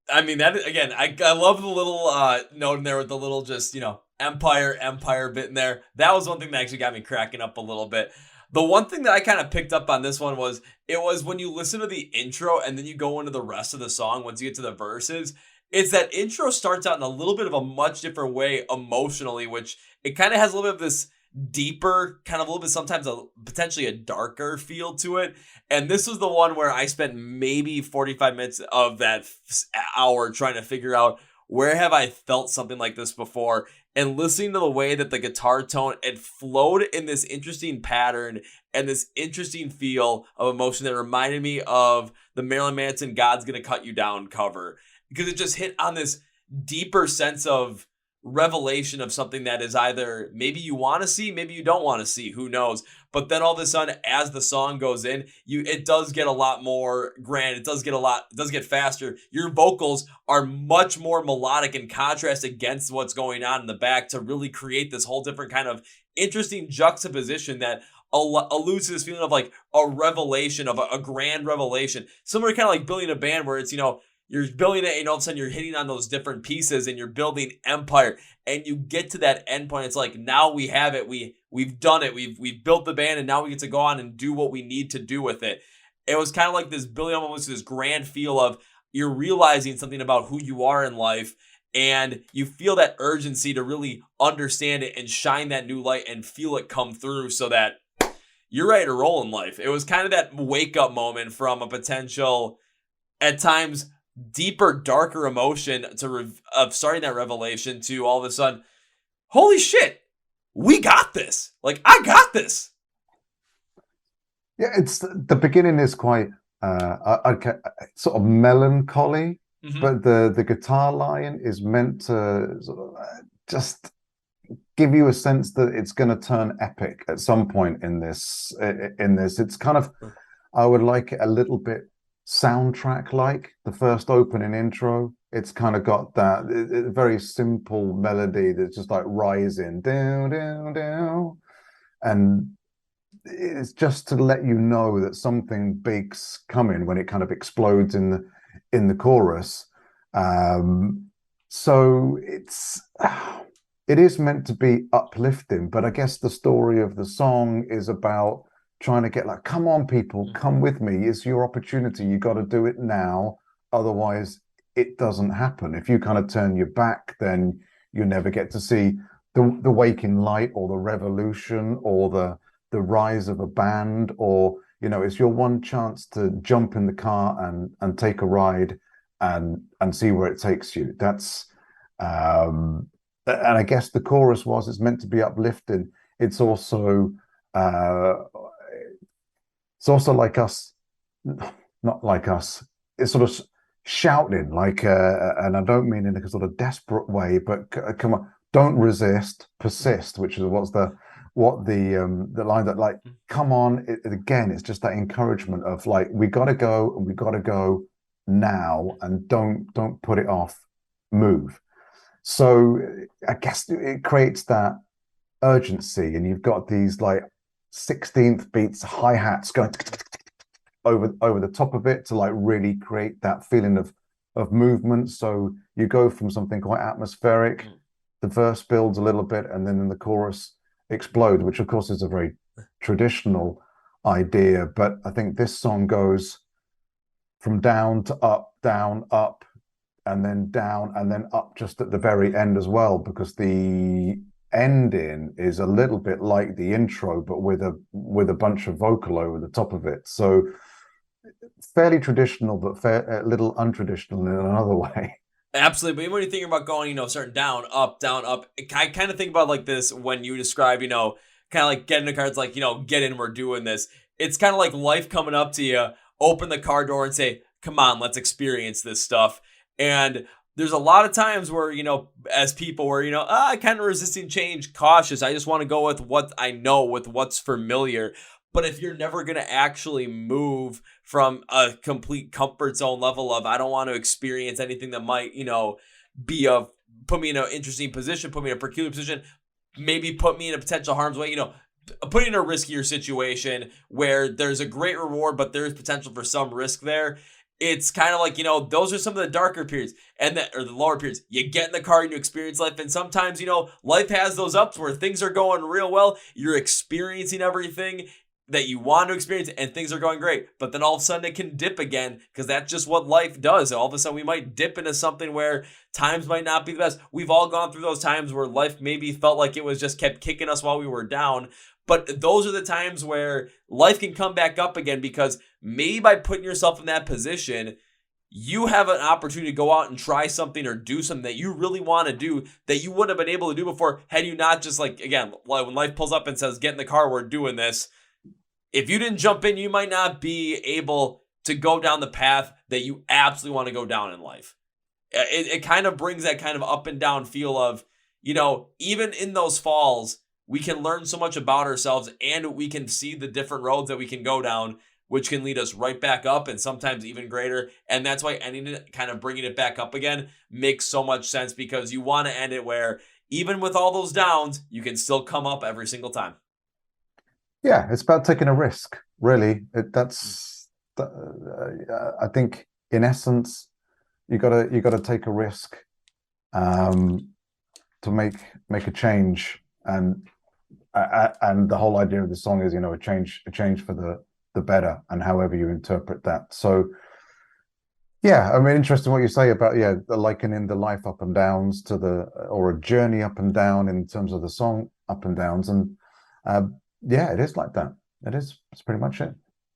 I mean, that again, I love the little note in there with the little just, empire bit in there. That was one thing that actually got me cracking up a little bit. The one thing that I kind of picked up on this one was it was when you listen to the intro and then you go into the rest of the song, once you get to the verses, it's that intro starts out in a little bit of a much different way emotionally, which it kind of has a little bit of this deeper, kind of a little bit sometimes potentially a darker feel to it. And this was the one where I spent maybe 45 minutes of that hour trying to figure out, where have I felt something like this before? And listening to the way that the guitar tone, it flowed in this interesting pattern and this interesting feel of emotion that reminded me of the Marilyn Manson "God's Gonna Cut You Down" cover, because it just hit on this deeper sense of revelation of something that is either maybe you want to see, maybe you don't want to see, who knows. But then all of a sudden, as the song goes in, it does get a lot more grand. It does get faster. Your vocals are much more melodic in contrast against what's going on in the back to really create this whole different kind of interesting juxtaposition that alludes to this feeling of like a revelation, of a grand revelation. Similar to kind of like building a band where it's, you're building it and all of a sudden you're hitting on those different pieces and you're building Empyre, and you get to that end point. It's like, now we have it. We've done it. We've built the band, and now we get to go on and do what we need to do with it. It was kind of like this building almost this grand feel of you're realizing something about who you are in life, and you feel that urgency to really understand it and shine that new light and feel it come through so that you're ready to roll in life. It was kind of that wake up moment from a potential, at times, deeper, darker emotion of starting that revelation to all of a sudden, holy shit, we got this. Like, I got this. Yeah, it's the beginning is quite sort of melancholy, but the guitar line is meant to sort of just give you a sense that it's going to turn epic at some point in this. It's kind of, I would like it a little bit soundtrack like the first opening intro. It's kind of got that very simple melody that's just like rising down, down, down, and it's just to let you know that something big's coming when it kind of explodes in the chorus. So it is meant to be uplifting, but I guess the story of the song is about trying to get like, come on, people, come with me. It's your opportunity. You got to do it now. Otherwise, it doesn't happen. If you kind of turn your back, then you never get to see the waking light or the revolution or the rise of a band, or, it's your one chance to jump in the car and take a ride and see where it takes you. That's, and I guess the chorus it's meant to be uplifting. It's also like us, not like us. It's sort of shouting, like, and I don't mean in a sort of desperate way, but come on, don't resist, persist, which is the line that, like, come on. Again, it's just that encouragement of like, we got to go, and we got to go now, and don't put it off, move. So I guess it creates that urgency, and you've got these like 16th beats, hi-hats going over the top of it to like really create that feeling of movement. So you go from something quite atmospheric, the verse builds a little bit, and then in the chorus explode, which of course is a very traditional idea. But I think this song goes from down to up, and then down, and then up just at the very end as well, because the ending is a little bit like the intro, but with a bunch of vocal over the top of it. So fairly traditional, but a little untraditional in another way. Absolutely. But when you're thinking about going, starting down, up, I kind of think about like this when you describe, kind of like getting the cards, like, get in, we're doing this. It's kind of like life coming up to you, open the car door and say, come on, let's experience this stuff. And there's a lot of times where, as people where, I kind of resisting change, cautious. I just want to go with what I know, with what's familiar. But if you're never going to actually move from a complete comfort zone level of, I don't want to experience anything that might, be put me in an interesting position, put me in a peculiar position, maybe put me in a potential harm's way, put me in a riskier situation where there's a great reward, but there's potential for some risk there. It's kind of like, those are some of the darker periods or the lower periods. You get in the car and you experience life. And sometimes, life has those ups where things are going real well. You're experiencing everything that you want to experience and things are going great. But then all of a sudden it can dip again because that's just what life does. All of a sudden we might dip into something where times might not be the best. We've all gone through those times where life maybe felt like it was just kept kicking us while we were down. But those are the times where life can come back up again because maybe by putting yourself in that position, you have an opportunity to go out and try something or do something that you really want to do that you wouldn't have been able to do before had you not just again, when life pulls up and says, get in the car, we're doing this. If you didn't jump in, you might not be able to go down the path that you absolutely want to go down in life. It kind of brings that kind of up and down feel of, even in those falls, we can learn so much about ourselves and we can see the different roads that we can go down, which can lead us right back up and sometimes even greater. And that's why ending it, kind of bringing it back up again, makes so much sense because you want to end it where even with all those downs, you can still come up every single time. Yeah, it's about taking a risk, really. I think in essence, you gotta take a risk to make a change, and the whole idea of the song is, a change for the better, and however you interpret that. So, yeah, I mean, interesting what you say about the likening the life up and downs to or a journey up and down in terms of the song up and downs, and yeah, it is like that. It's pretty much it.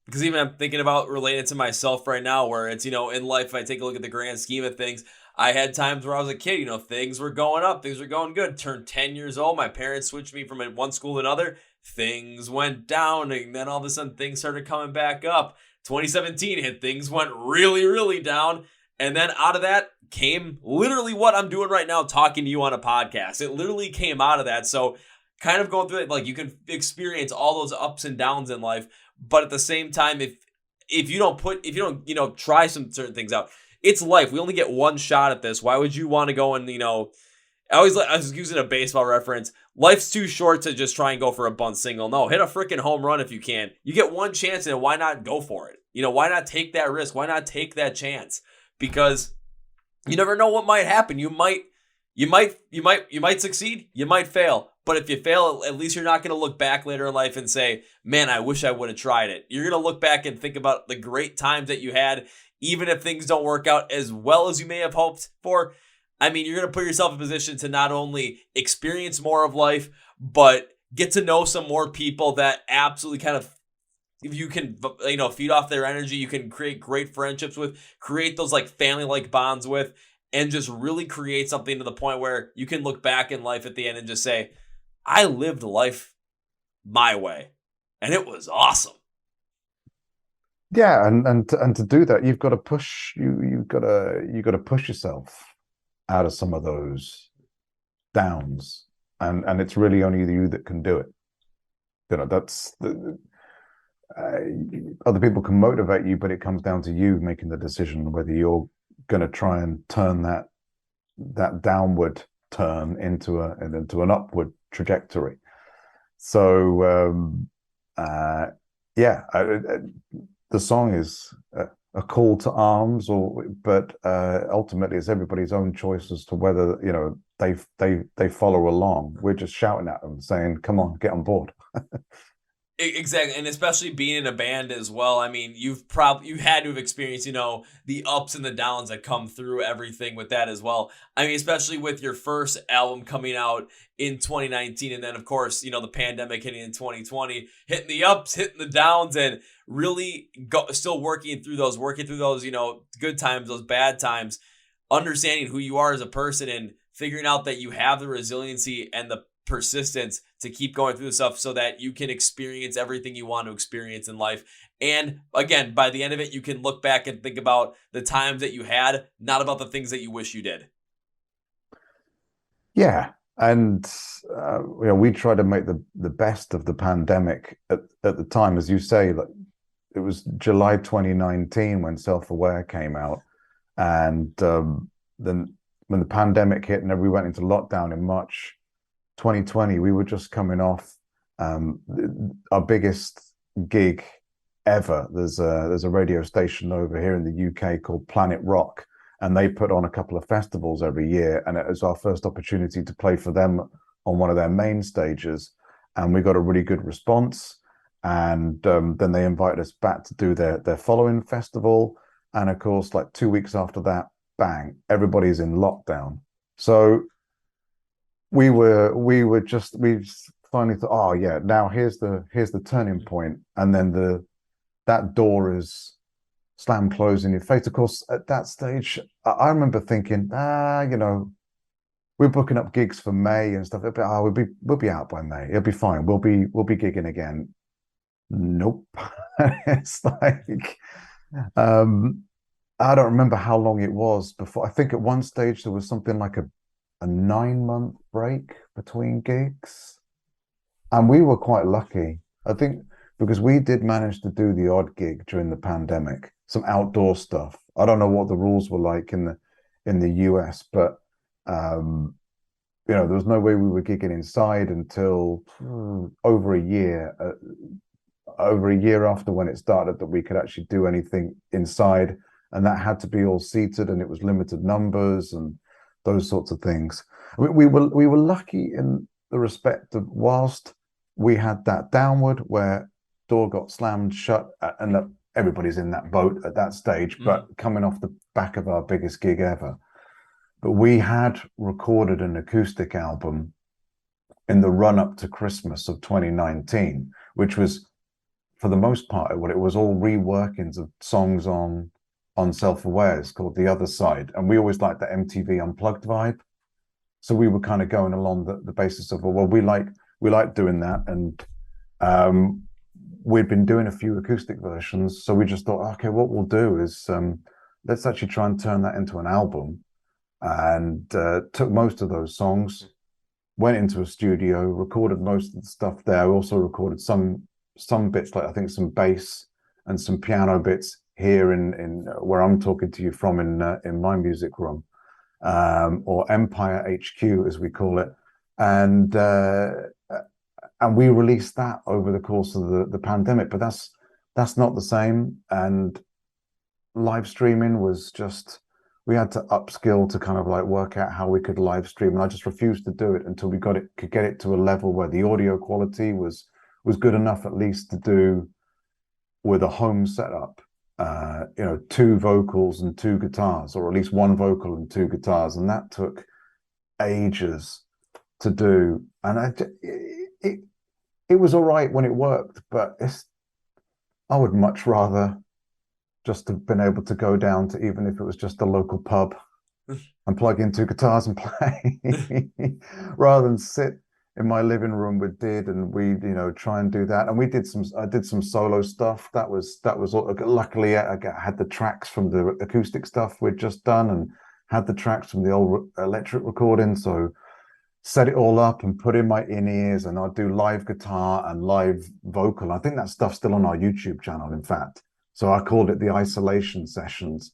Because even I'm thinking about relating to myself right now where it's, in life, if I take a look at the grand scheme of things, I had times where I was a kid, things were going up, things were going good. Turned 10 years old, my parents switched me from one school to another. Things went down, and then all of a sudden things started coming back up. 2017 hit, things went really, really down. And then out of that came literally what I'm doing right now, talking to you on a podcast. It literally came out of that. So kind of going through it, you can experience all those ups and downs in life, but at the same time, if you don't try some certain things out, it's life. We only get one shot at this. Why would you want to go and I was using a baseball reference. Life's too short to just try and go for a bunt single. No, hit a freaking home run if you can. You get one chance, and why not go for it? Why not take that risk? Why not take that chance? Because you never know what might happen. You might succeed. You might fail. But if you fail, at least you're not going to look back later in life and say, man, I wish I would have tried it. You're going to look back and think about the great times that you had, even if things don't work out as well as you may have hoped for. I mean, you're going to put yourself in a position to not only experience more of life, but get to know some more people that absolutely kind of, if you can, feed off their energy, you can create great friendships with, create those family-like bonds with, and just really create something to the point where you can look back in life at the end and just say, I lived life my way, and it was awesome. Yeah, and to do that, you've got to push you've got to push yourself out of some of those downs, and it's really only you that can do it. That's other people can motivate you, but it comes down to you making the decision whether you're going to try and turn that downward turn into an upward trajectory. So the song is a call to arms, but ultimately it's everybody's own choice as to whether they follow along. We're just shouting at them, saying, "Come on, get on board." Exactly, and especially being in a band as well. I mean, you had to have experienced, the ups and the downs that come through everything with that as well. I mean, especially with your first album coming out in 2019, and then of course, the pandemic hitting in 2020, hitting the ups, hitting the downs, and really still working through those, good times, those bad times, understanding who you are as a person, and figuring out that you have the resiliency and the persistence to keep going through the stuff so that you can experience everything you want to experience in life. And again, by the end of it, you can look back and think about the times that you had, not about the things that you wish you did. Yeah. And we tried to make the best of the pandemic at the time, as you say. Like, it was July 2019 when Self-Aware came out, and then when the pandemic hit and we went into lockdown in March 2020, we were just coming off our biggest gig ever. There's a radio station over here in the UK called Planet Rock, and they put on a couple of festivals every year, and it was our first opportunity to play for them on one of their main stages, and we got a really good response. And then they invited us back to do their following festival, and of course, like 2 weeks after that, bang, everybody's in lockdown. So we finally thought, oh yeah, now here's the turning point, and then that door is slam closed in your face. Of course, at that stage, I remember thinking, we're booking up gigs for May and stuff. We'll be out by May. It'll be fine. We'll be gigging again. Nope. It's like, I don't remember how long it was before. I think at one stage there was something like a 9-month break between gigs, and we were quite lucky, I think, because we did manage to do the odd gig during the pandemic, some outdoor stuff. I don't know what the rules were like in the US, but there was no way we were gigging inside until over a year after when it started that we could actually do anything inside, and that had to be all seated, and it was limited numbers and those sorts of things. I mean, we were lucky in the respect of, whilst we had that downward where door got slammed shut, and everybody's in that boat at that stage, but coming off the back of our biggest gig ever. But we had recorded an acoustic album in the run-up to Christmas of 2019, which was, for the most part, what it was all reworkings of songs on Self-Aware. It's called The Other Side, and we always liked the MTV Unplugged vibe. So we were kind of going along the basis of, well, we like doing that, and we'd been doing a few acoustic versions, so we just thought, okay, what we'll do is let's actually try and turn that into an album, and took most of those songs, went into a studio, recorded most of the stuff there. We also recorded some bits, like I think some bass and some piano bits here in where I'm talking to you from, in my music room, or Empyre HQ as we call it, and we released that over the course of the pandemic. But that's not the same, and live streaming was just, we had to upskill to kind of like work out how we could live stream, and I just refused to do it until we could get it to a level where the audio quality was good enough, at least to do with a home setup. 2 vocals and 2 guitars, or at least 1 vocal and 2 guitars, and that took ages to do. And it was all right when it worked, but I would much rather just have been able to go down to, even if it was just a local pub, and plug in 2 guitars and play, rather than sit in my living room with Did, and we try and do that. And I did some solo stuff. That was luckily I had the tracks from the acoustic stuff we'd just done, and had the tracks from the old electric recording, so set it all up and put in my in-ears, and I'd do live guitar and live vocal. I think that stuff's still on our YouTube channel, in fact. So I called it the isolation sessions,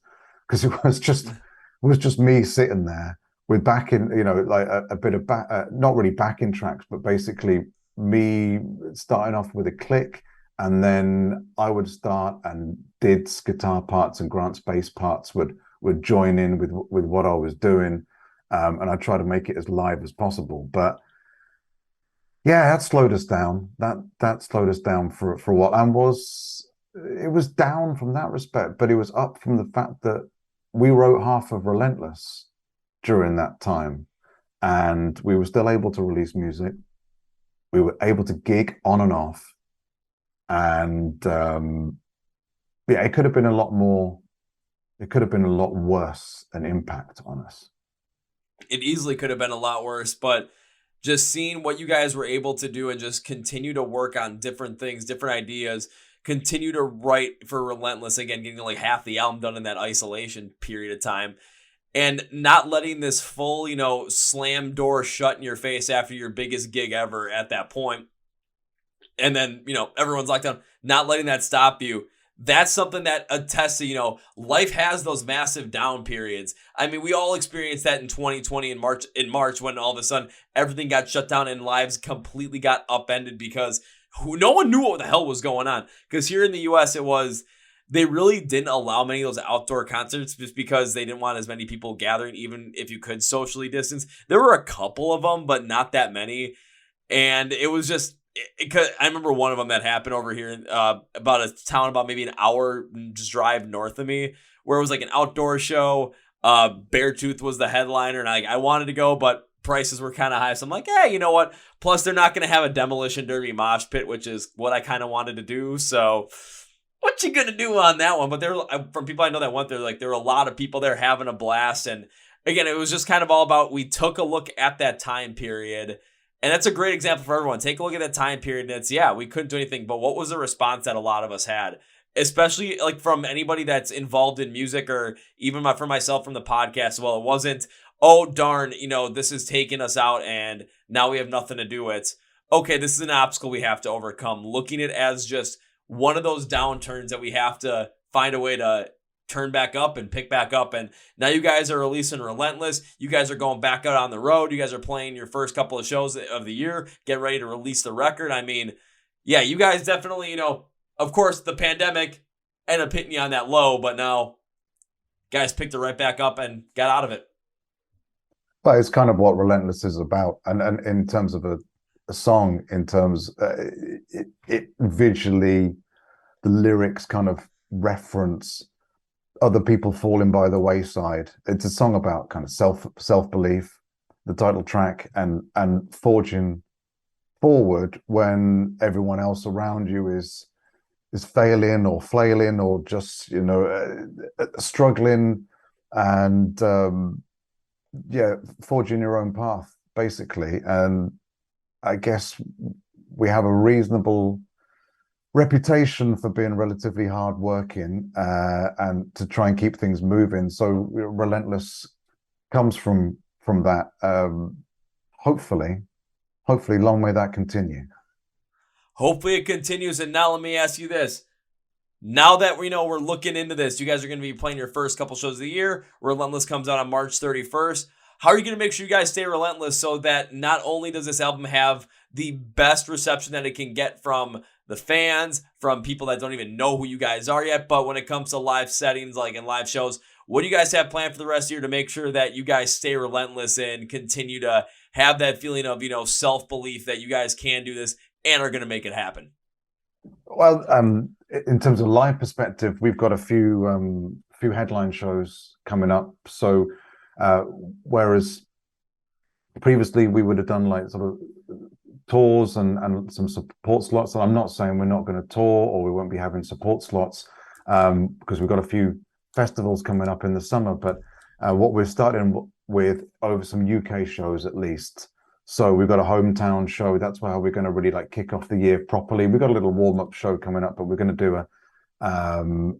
because it was just me sitting there with backing, like a bit of back, not really backing tracks, but basically me starting off with a click, and then I would start, and Did's guitar parts and Grant's bass parts would join in with what I was doing, and I try to make it as live as possible. But yeah, that slowed us down. That slowed us down for a while, and it was down from that respect, but it was up from the fact that we wrote half of Relentless during that time, and we were still able to release music. We were able to gig on and off, and it could have been a lot more. It could have been a lot worse an impact on us. It easily could have been a lot worse, but just seeing what you guys were able to do and just continue to work on different things, different ideas, continue to write for Relentless, again, getting like half the album done in that isolation period of time. and not letting this full, slam door shut in your face after your biggest gig ever at that point. And then, everyone's locked down, not letting that stop you. That's something that attests to, life has those massive down periods. I mean, we all experienced that in 2020 in March when all of a sudden everything got shut down and lives completely got upended because no one knew what the hell was going on. Because here in the US, they really didn't allow many of those outdoor concerts just because they didn't want as many people gathering, even if you could socially distance. There were a couple of them, but not that many. And it was just, I remember one of them that happened over here about a town about maybe an hour drive north of me, where it was like an outdoor show. Beartooth was the headliner, and I wanted to go, but prices were kind of high. So I'm like, hey, you know what? Plus, they're not going to have a demolition derby mosh pit, which is what I kind of wanted to do. So what you going to do on that one? But from people I know that went there, like there were a lot of people there having a blast. And again, it was just kind of all about, we took a look at that time period. And that's a great example for everyone. Take a look at that time period. And we couldn't do anything. But what was the response that a lot of us had? Especially like from anybody that's involved in music, or even for myself from the podcast. Well, it wasn't, oh, darn, this is taking us out and now we have nothing to do with. Okay, this is an obstacle we have to overcome. Looking at it as just one of those downturns that we have to find a way to turn back up and pick back up. And now you guys are releasing Relentless. You guys are going back out on the road. You guys are playing your first couple of shows of the year, getting ready to release the record. I mean, yeah, you guys definitely, of course, the pandemic ended up hitting you on that low, but now guys picked it right back up and got out of it. But it's kind of what Relentless is about. And in terms of a song, in terms, it visually, the lyrics kind of reference other people falling by the wayside. It's a song about kind of self-belief, the title track, and forging forward when everyone else around you is failing or flailing or just struggling, and forging your own path basically. And I guess we have a reasonable reputation for being relatively hardworking and to try and keep things moving. So Relentless comes from that. Hopefully, long may that continue. Hopefully it continues. And now let me ask you this. Now that we know we're looking into this, you guys are going to be playing your first couple shows of the year. Relentless comes out on March 31st. How are you going to make sure you guys stay relentless so that not only does this album have the best reception that it can get from the fans, from people that don't even know who you guys are yet, but when it comes to live settings, like in live shows, what do you guys have planned for the rest of the year to make sure that you guys stay relentless and continue to have that feeling of, self-belief that you guys can do this and are going to make it happen? Well, in terms of live perspective, we've got a few headline shows coming up. So whereas previously we would have done like sort of tours and some support slots, and I'm not saying we're not going to tour or we won't be having support slots because we've got a few festivals coming up in the summer. But what we're starting with over some UK shows at least. So we've got a hometown show. That's how we're going to really like kick off the year properly. We've got a little warm-up show coming up, but we're going to do a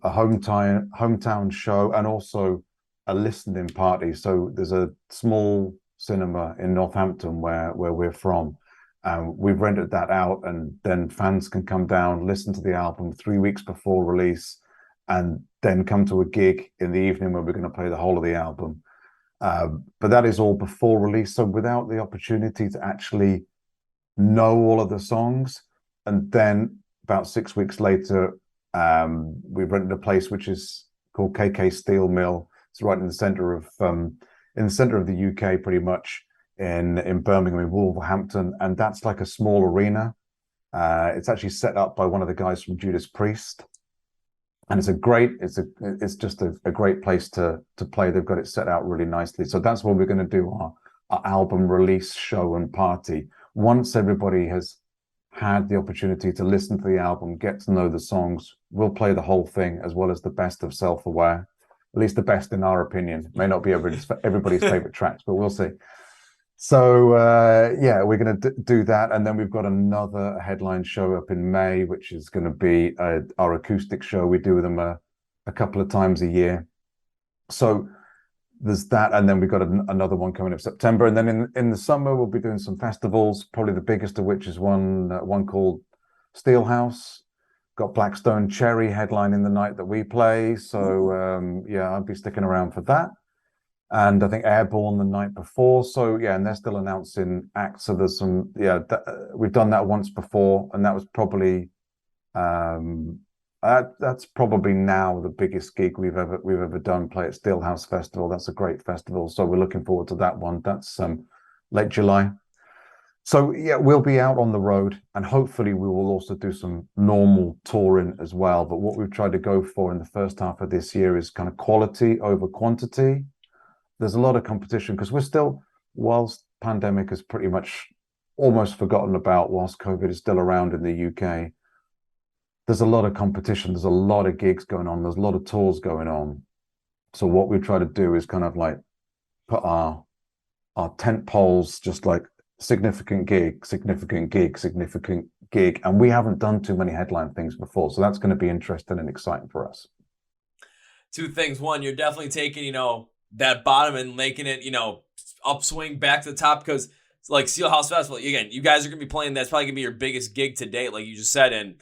hometown show and also a listening party. So there's a small cinema in Northampton where we're from. We've rented that out, and then fans can come down, listen to the album 3 weeks before release, and then come to a gig in the evening where we're going to play the whole of the album. But that is all before release, so without the opportunity to actually know all of the songs. And then about 6 weeks later, we've rented a place which is called KK Steel Mill. It's right in the center of the UK, pretty much in Birmingham, in Wolverhampton, and that's like a small arena. It's actually set up by one of the guys from Judas Priest. And it's just a great place to play. They've got it set out really nicely. So that's where we're going to do our album release show and party. Once everybody has had the opportunity to listen to the album, get to know the songs, we'll play the whole thing as well as the best of Self-Aware. At least the best in our opinion. May not be everybody's favorite tracks, but we'll see. So we're going to do that, and then we've got another headline show up in May, which is going to be our acoustic show. We do them a couple of times a year. So there's that, and then we've got another one coming up September, and then in the summer we'll be doing some festivals. Probably the biggest of which is one called Steelhouse. Got Blackstone Cherry headlining the night that we play, so yeah, I'll be sticking around for that. And I think Airborne the night before. So yeah, and they're still announcing acts. So there's some, yeah, we've done that once before, and that was probably that's probably now the biggest gig we've ever done. Play at Steelhouse Festival. That's a great festival. So we're looking forward to that one. That's late July. So yeah, we'll be out on the road, and hopefully we will also do some normal touring as well. But what we've tried to go for in the first half of this year is kind of quality over quantity. There's a lot of competition because we're still, whilst pandemic is pretty much almost forgotten about, whilst COVID is still around in the UK, there's a lot of competition. There's a lot of gigs going on. There's a lot of tours going on. So what we try to do is kind of like put our tent poles just like significant gig, significant gig, significant gig. And we haven't done too many headline things before. So that's going to be interesting and exciting for us. Two things. One, you're definitely taking, that bottom and making it, upswing back to the top, because it's like Steelhouse Festival, again, you guys are going to be playing, that's probably going to be your biggest gig to date, like you just said. And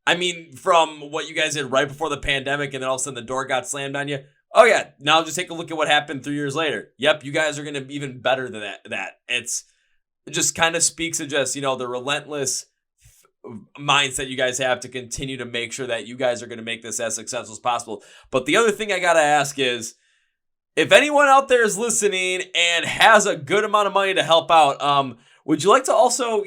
I mean, from what you guys did right before the pandemic and then all of a sudden the door got slammed on you, oh yeah, now just take a look at what happened 3 years later. Yep, you guys are going to be even better than that. It just kind of speaks to just, the relentless mindset you guys have to continue to make sure that you guys are going to make this as successful as possible. But the other thing I got to ask is, if anyone out there is listening and has a good amount of money to help out, would you like to also,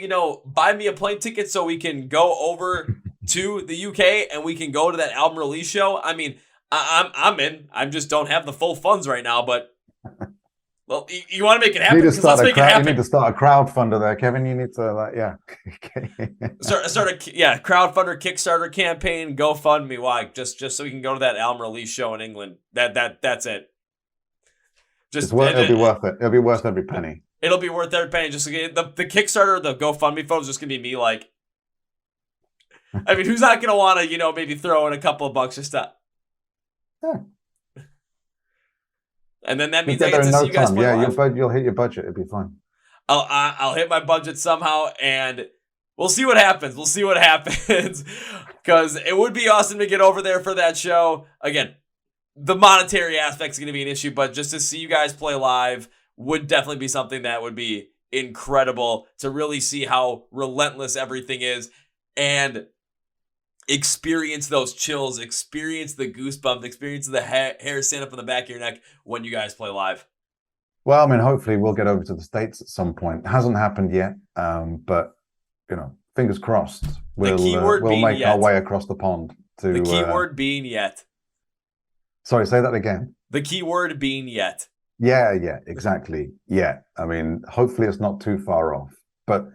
buy me a plane ticket so we can go over to the UK and we can go to that album release show? I mean, I'm in. I just don't have the full funds right now, but well, you want to make it happen? Let's make it happen. You need to start a crowdfunder there, Kevin. You need to, yeah. start a crowdfunder, Kickstarter campaign, GoFundMe. Why? Just so we can go to that album release show in England. That's it. It'll be worth it. It'll be worth every penny. It'll be worth every penny. Just the Kickstarter, the GoFundMe photo is just gonna be me. Like, I mean, who's not gonna want to, maybe throw in a couple of bucks just to. Yeah. And then that means I get to see you guys play live. Yeah, you'll hit your budget. It'll be fine. I'll hit my budget somehow, and we'll see what happens. Because it would be awesome to get over there for that show. Again, the monetary aspect is going to be an issue, but just to see you guys play live would definitely be something that would be incredible, to really see how relentless everything is and experience those chills, experience the goosebumps, experience the hair stand up on the back of your neck when you guys play live. Well, I mean, hopefully we'll get over to the States at some point. It hasn't happened yet, but, fingers crossed. We'll make our way across the pond. The keyword being yet. Sorry, say that again. The key word being yet. Yeah, exactly. Yeah. I mean, hopefully it's not too far off. But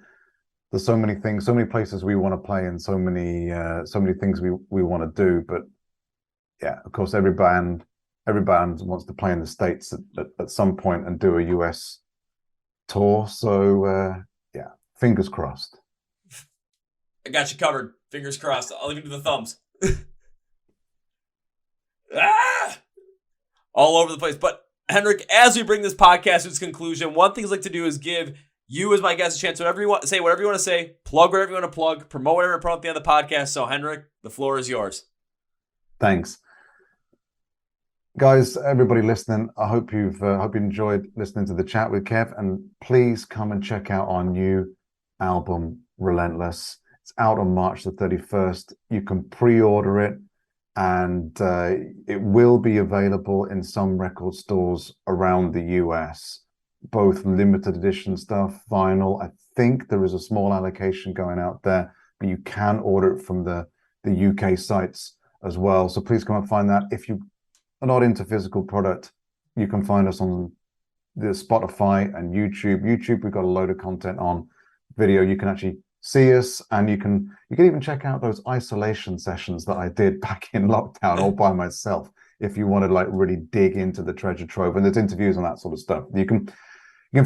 there's so many things, so many places we want to play, and so many things we want to do. But yeah, of course, every band wants to play in the States at some point and do a US tour. So yeah, fingers crossed. I got you covered. Fingers crossed. I'll leave you to the thumbs. All over the place. But Henrik, as we bring this podcast to its conclusion, one thing I'd like to do is give you as my guest a chance, whatever you want to say, plug whatever you want to plug, promote whatever you promote at the end of the podcast. So Henrik, the floor is yours. Thanks. Guys, everybody listening, I hope you enjoyed listening to the chat with Kev, and please come and check out our new album, Relentless. It's out on March the 31st. You can pre-order it, and it will be available in some record stores around the US, both limited edition stuff, vinyl. I think there is a small allocation going out there, but you can order it from the UK sites as well. So please come and find that. If you are not into physical product, you can find us on the Spotify and YouTube. YouTube, we've got a load of content on video. You can actually see us, and you can even check out those isolation sessions that I did back in lockdown all by myself, if you want to like really dig into the treasure trove. And there's interviews and that sort of stuff. You can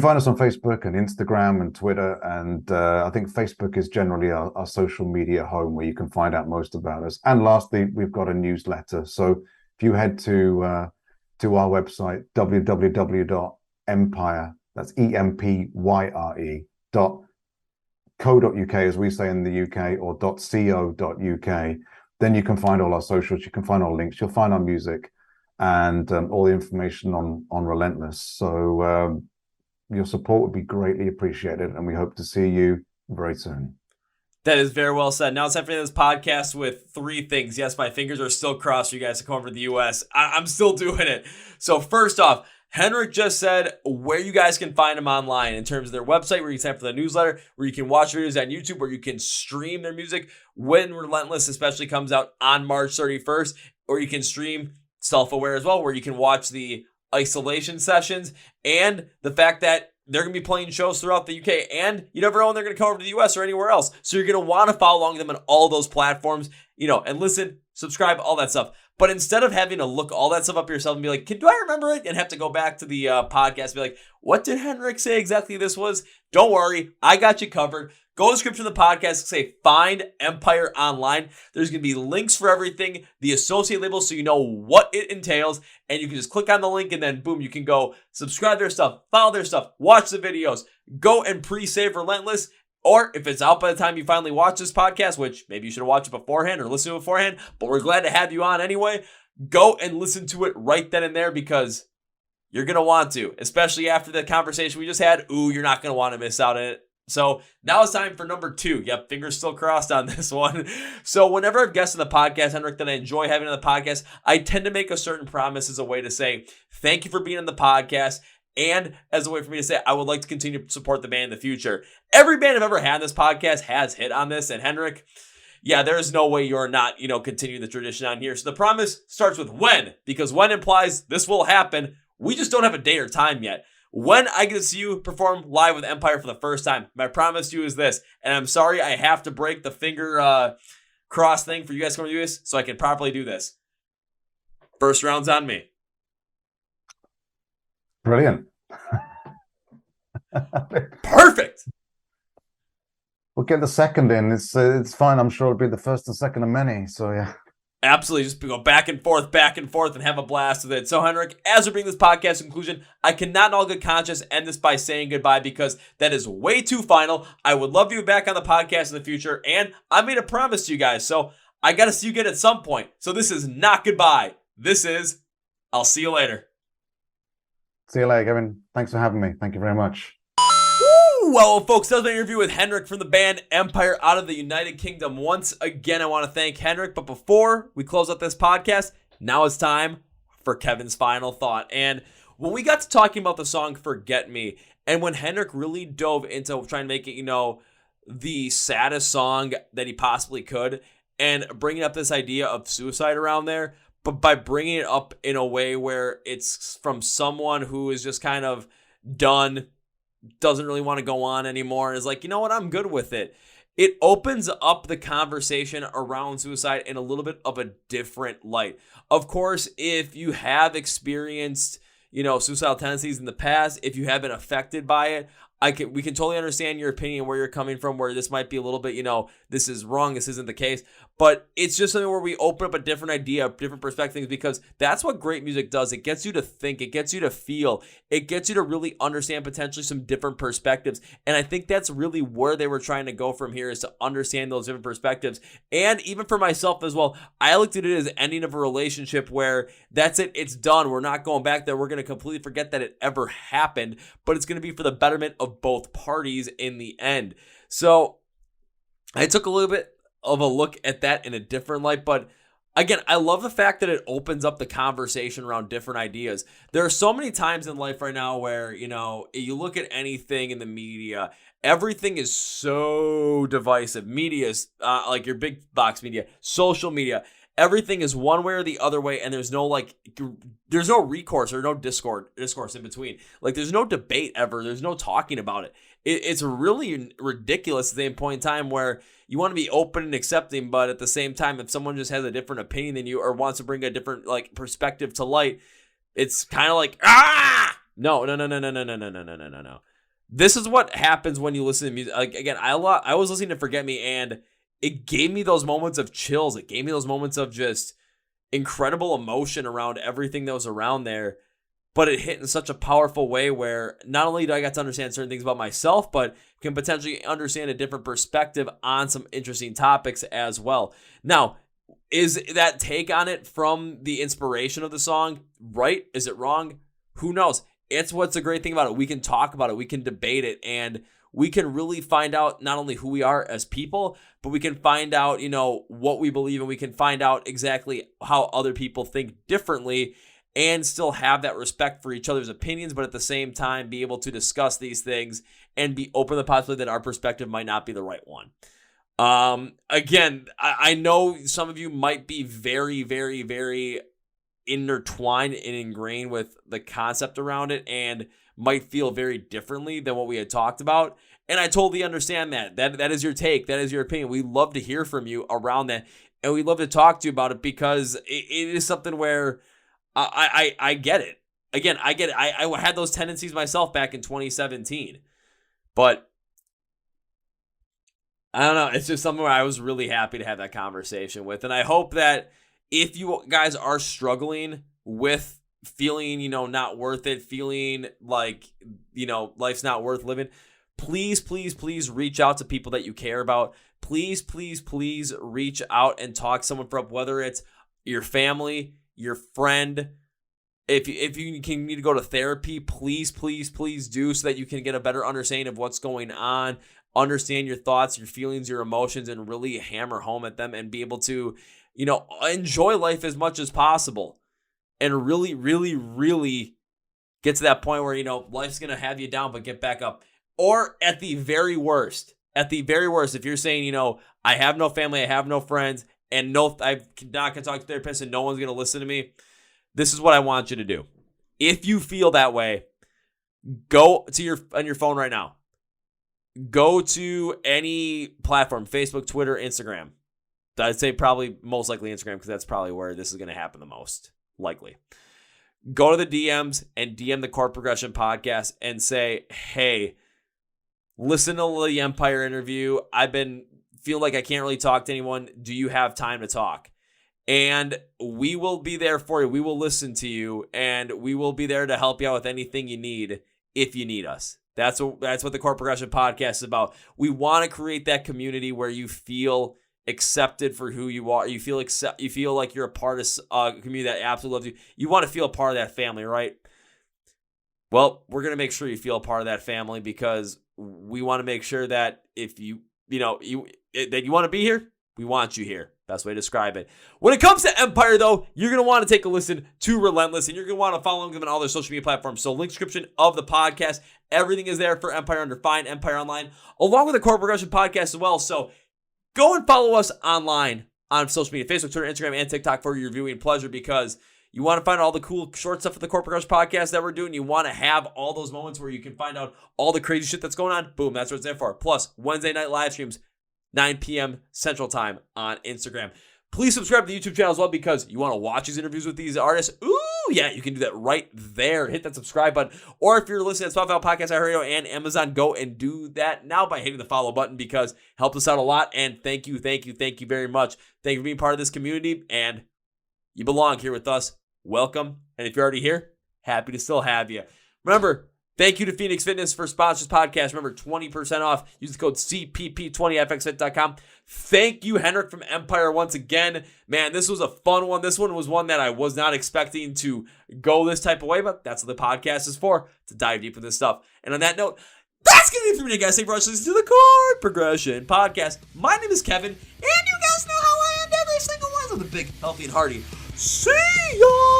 find us on Facebook and Instagram and Twitter, and I think Facebook is generally our social media home where you can find out most about us. And lastly, we've got a newsletter. So if you head to to our website, www.empyre, that's EMPYRE, .co.uk, as we say in the UK, or .co.uk. Then you can find all our socials, you can find our links, you'll find our music, and all the information on Relentless. So your support would be greatly appreciated, and we hope to see you very soon. That is very well said. Now it's time for this podcast with 3 things. Yes, my fingers are still crossed for you guys to come over to the US. I'm still doing it. So first off, Henrik just said where you guys can find them online in terms of their website, where you can sign up for the newsletter, where you can watch videos on YouTube, where you can stream their music when Relentless especially comes out on March 31st, or you can stream Self-Aware as well, where you can watch the isolation sessions, and the fact that they're going to be playing shows throughout the UK, and you never know when they're going to come over to the US or anywhere else. So you're going to want to follow along with them on all those platforms, and listen, subscribe, all that stuff. But instead of having to look all that stuff up yourself and be like, do I remember it? And have to go back to the podcast and be like, what did Henrik say exactly this was? Don't worry, I got you covered. Go to the description of the podcast, say find Empyre online. There's going to be links for everything, the associate labels, so you know what it entails. And you can just click on the link and then boom, you can go subscribe to their stuff, follow their stuff, watch the videos, go and pre-save Relentless. Or if it's out by the time you finally watch this podcast, which maybe you should have watched it beforehand or listened to it beforehand, but we're glad to have you on anyway, go and listen to it right then and there, because you're going to want to, especially after the conversation we just had. You're not going to want to miss out on it. So now it's time for number 2. Yep, fingers still crossed on this one. So whenever I've guests on the podcast, Henrik, that I enjoy having on the podcast, I tend to make a certain promise as a way to say, thank you for being on the podcast. And as a way for me to say, I would like to continue to support the band in the future. Every band I've ever had on this podcast has hit on this. And Henrik, yeah, there's no way you're not, continuing the tradition on here. So the promise starts with when, because when implies this will happen. We just don't have a date or time yet. When I get to see you perform live with Empyre for the first time, my promise to you is this. And I'm sorry I have to break the finger cross thing for you guys to come to do this so I can properly do this. First round's on me. Brilliant. Perfect. We'll get the second in. It's fine. I'm sure it'll be the first and second of many. So yeah. Absolutely. Just go back and forth, and have a blast with it. So Henrik, as we bring this podcast to conclusion, I cannot in all good conscience end this by saying goodbye, because that is way too final. I would love you back on the podcast in the future, and I made a promise to you guys. So I got to see you again at some point. So this is not goodbye. This is, I'll see you later. See you later, Kevin. Thanks for having me. Thank you very much. Well, folks, that was my interview with Henrik from the band Empyre out of the United Kingdom. Once again, I want to thank Henrik. But before we close out this podcast, now it's time for Kevin's final thought. And when we got to talking about the song Forget Me, and when Henrik really dove into trying to make it, the saddest song that he possibly could, and bringing up this idea of suicide around there, but by bringing it up in a way where it's from someone who is just kind of done, doesn't really want to go on anymore, and is like, you know what, I'm good with it. It opens up the conversation around suicide in a little bit of a different light. Of course, if you have experienced, suicidal tendencies in the past, if you have been affected by it, we can totally understand your opinion, where you're coming from, where this might be a little bit, this is wrong, this isn't the case. But it's just something where we open up a different idea, different perspectives, because that's what great music does. It gets you to think, it gets you to feel, it gets you to really understand potentially some different perspectives. And I think that's really where they were trying to go from here, is to understand those different perspectives. And even for myself as well, I looked at it as ending of a relationship where that's it, it's done. We're not going back there. We're going to completely forget that it ever happened, but it's going to be for the betterment of both parties in the end. So I took a little bit of a look at that in a different light, but again, I love the fact that it opens up the conversation around different ideas. There are so many times in life right now where, you look at anything in the media, everything is so divisive. Media is like your big box media, social media, everything is one way or the other way, and there's no recourse or no discourse in between. Like, there's no debate ever. There's no talking about it. It's really ridiculous at the same point in time where you want to be open and accepting, but at the same time, if someone just has a different opinion than you or wants to bring a different perspective to light, it's kind of like, no. This is what happens when you listen to music. Like, again, I was listening to Forget Me, and it gave me those moments of chills. It gave me those moments of just, incredible emotion around everything that was around there, but it hit in such a powerful way where not only do I get to understand certain things about myself, but can potentially understand a different perspective on some interesting topics as well. Now, is that take on it from the inspiration of the song right? Is it wrong? Who knows? It's what's a great thing about it. We can talk about it. We can debate it. And we can really find out not only who we are as people, but we can find out, what we believe, and we can find out exactly how other people think differently and still have that respect for each other's opinions, but at the same time be able to discuss these things and be open to the possibility that our perspective might not be the right one. Again, I know some of you might be very, very, very intertwined and ingrained with the concept around it and might feel very differently than what we had talked about. And I totally understand that. That is your take. That is your opinion. We love to hear from you around that. And we love to talk to you about it because it is something where I get it. Again, I get it. I had those tendencies myself back in 2017. But I don't know. It's just something where I was really happy to have that conversation with. And I hope that if you guys are struggling with feeling, not worth it, feeling like, life's not worth living, please, please, please reach out to people that you care about. Please, please, please reach out and talk to someone from, whether it's your family, your friend. If you can need to go to therapy, please, please, please do, so that you can get a better understanding of what's going on, understand your thoughts, your feelings, your emotions, and really hammer home at them and be able to, enjoy life as much as possible and really, really, really get to that point where, life's going to have you down, but get back up. Or at the very worst, if you're saying, I have no family, I have no friends, and I'm not going to talk to a therapist and no one's going to listen to me, this is what I want you to do. If you feel that way, go to on your phone right now. Go to any platform, Facebook, Twitter, Instagram. I'd say probably most likely Instagram, because that's probably where this is going to happen the most likely. Go to the DMs and DM the Chord Progression podcast and say, hey, listen to the Empyre interview. I've been feeling like I can't really talk to anyone. Do you have time to talk? And we will be there for you. We will listen to you, and we will be there to help you out with anything you need if you need us. That's what the Chord Progression podcast is about. We want to create that community where you feel accepted for who you are. You feel like you're a part of a community that absolutely loves you. You want to feel a part of that family, right? Well, we're going to make sure you feel a part of that family, because we want to make sure that if you want to be here, we want you here. Best way to describe it. When it comes to Empyre, though, you're going to want to take a listen to Relentless, and you're going to want to follow them on all their social media platforms. So link description of the podcast. Everything is there for Empyre under Find Empyre Online, along with the Chord Progression podcast as well. So go and follow us online on social media, Facebook, Twitter, Instagram, and TikTok for your viewing pleasure, because you want to find all the cool short stuff for the Chord Progression podcast that we're doing. You want to have all those moments where you can find out all the crazy shit that's going on. Boom, that's what it's there for. Plus, Wednesday night live streams, 9 p.m. Central Time on Instagram. Please subscribe to the YouTube channel as well, because you want to watch these interviews with these artists. Ooh, yeah, you can do that right there. Hit that subscribe button. Or if you're listening at Spotify, Podcast, iHeart, and Amazon, go and do that now by hitting the follow button, because it helps us out a lot. And thank you very much. Thank you for being part of this community, and you belong here with us. Welcome. And if you're already here, happy to still have you. Remember, thank you to Phoenix Fitness for sponsors podcast. Remember, 20% off. Use the code CPP20FXFit.com. Thank you, Henrik from Empyre, once again. Man, this was a fun one. This one was one that I was not expecting to go this type of way, but that's what the podcast is for, to dive deep into this stuff. And on that note, that's going to be it for me, guys. Thank you for listening to the Chord Progression podcast. My name is Kevin, and you guys know how I end every single one of the big, healthy, and hearty. See ya!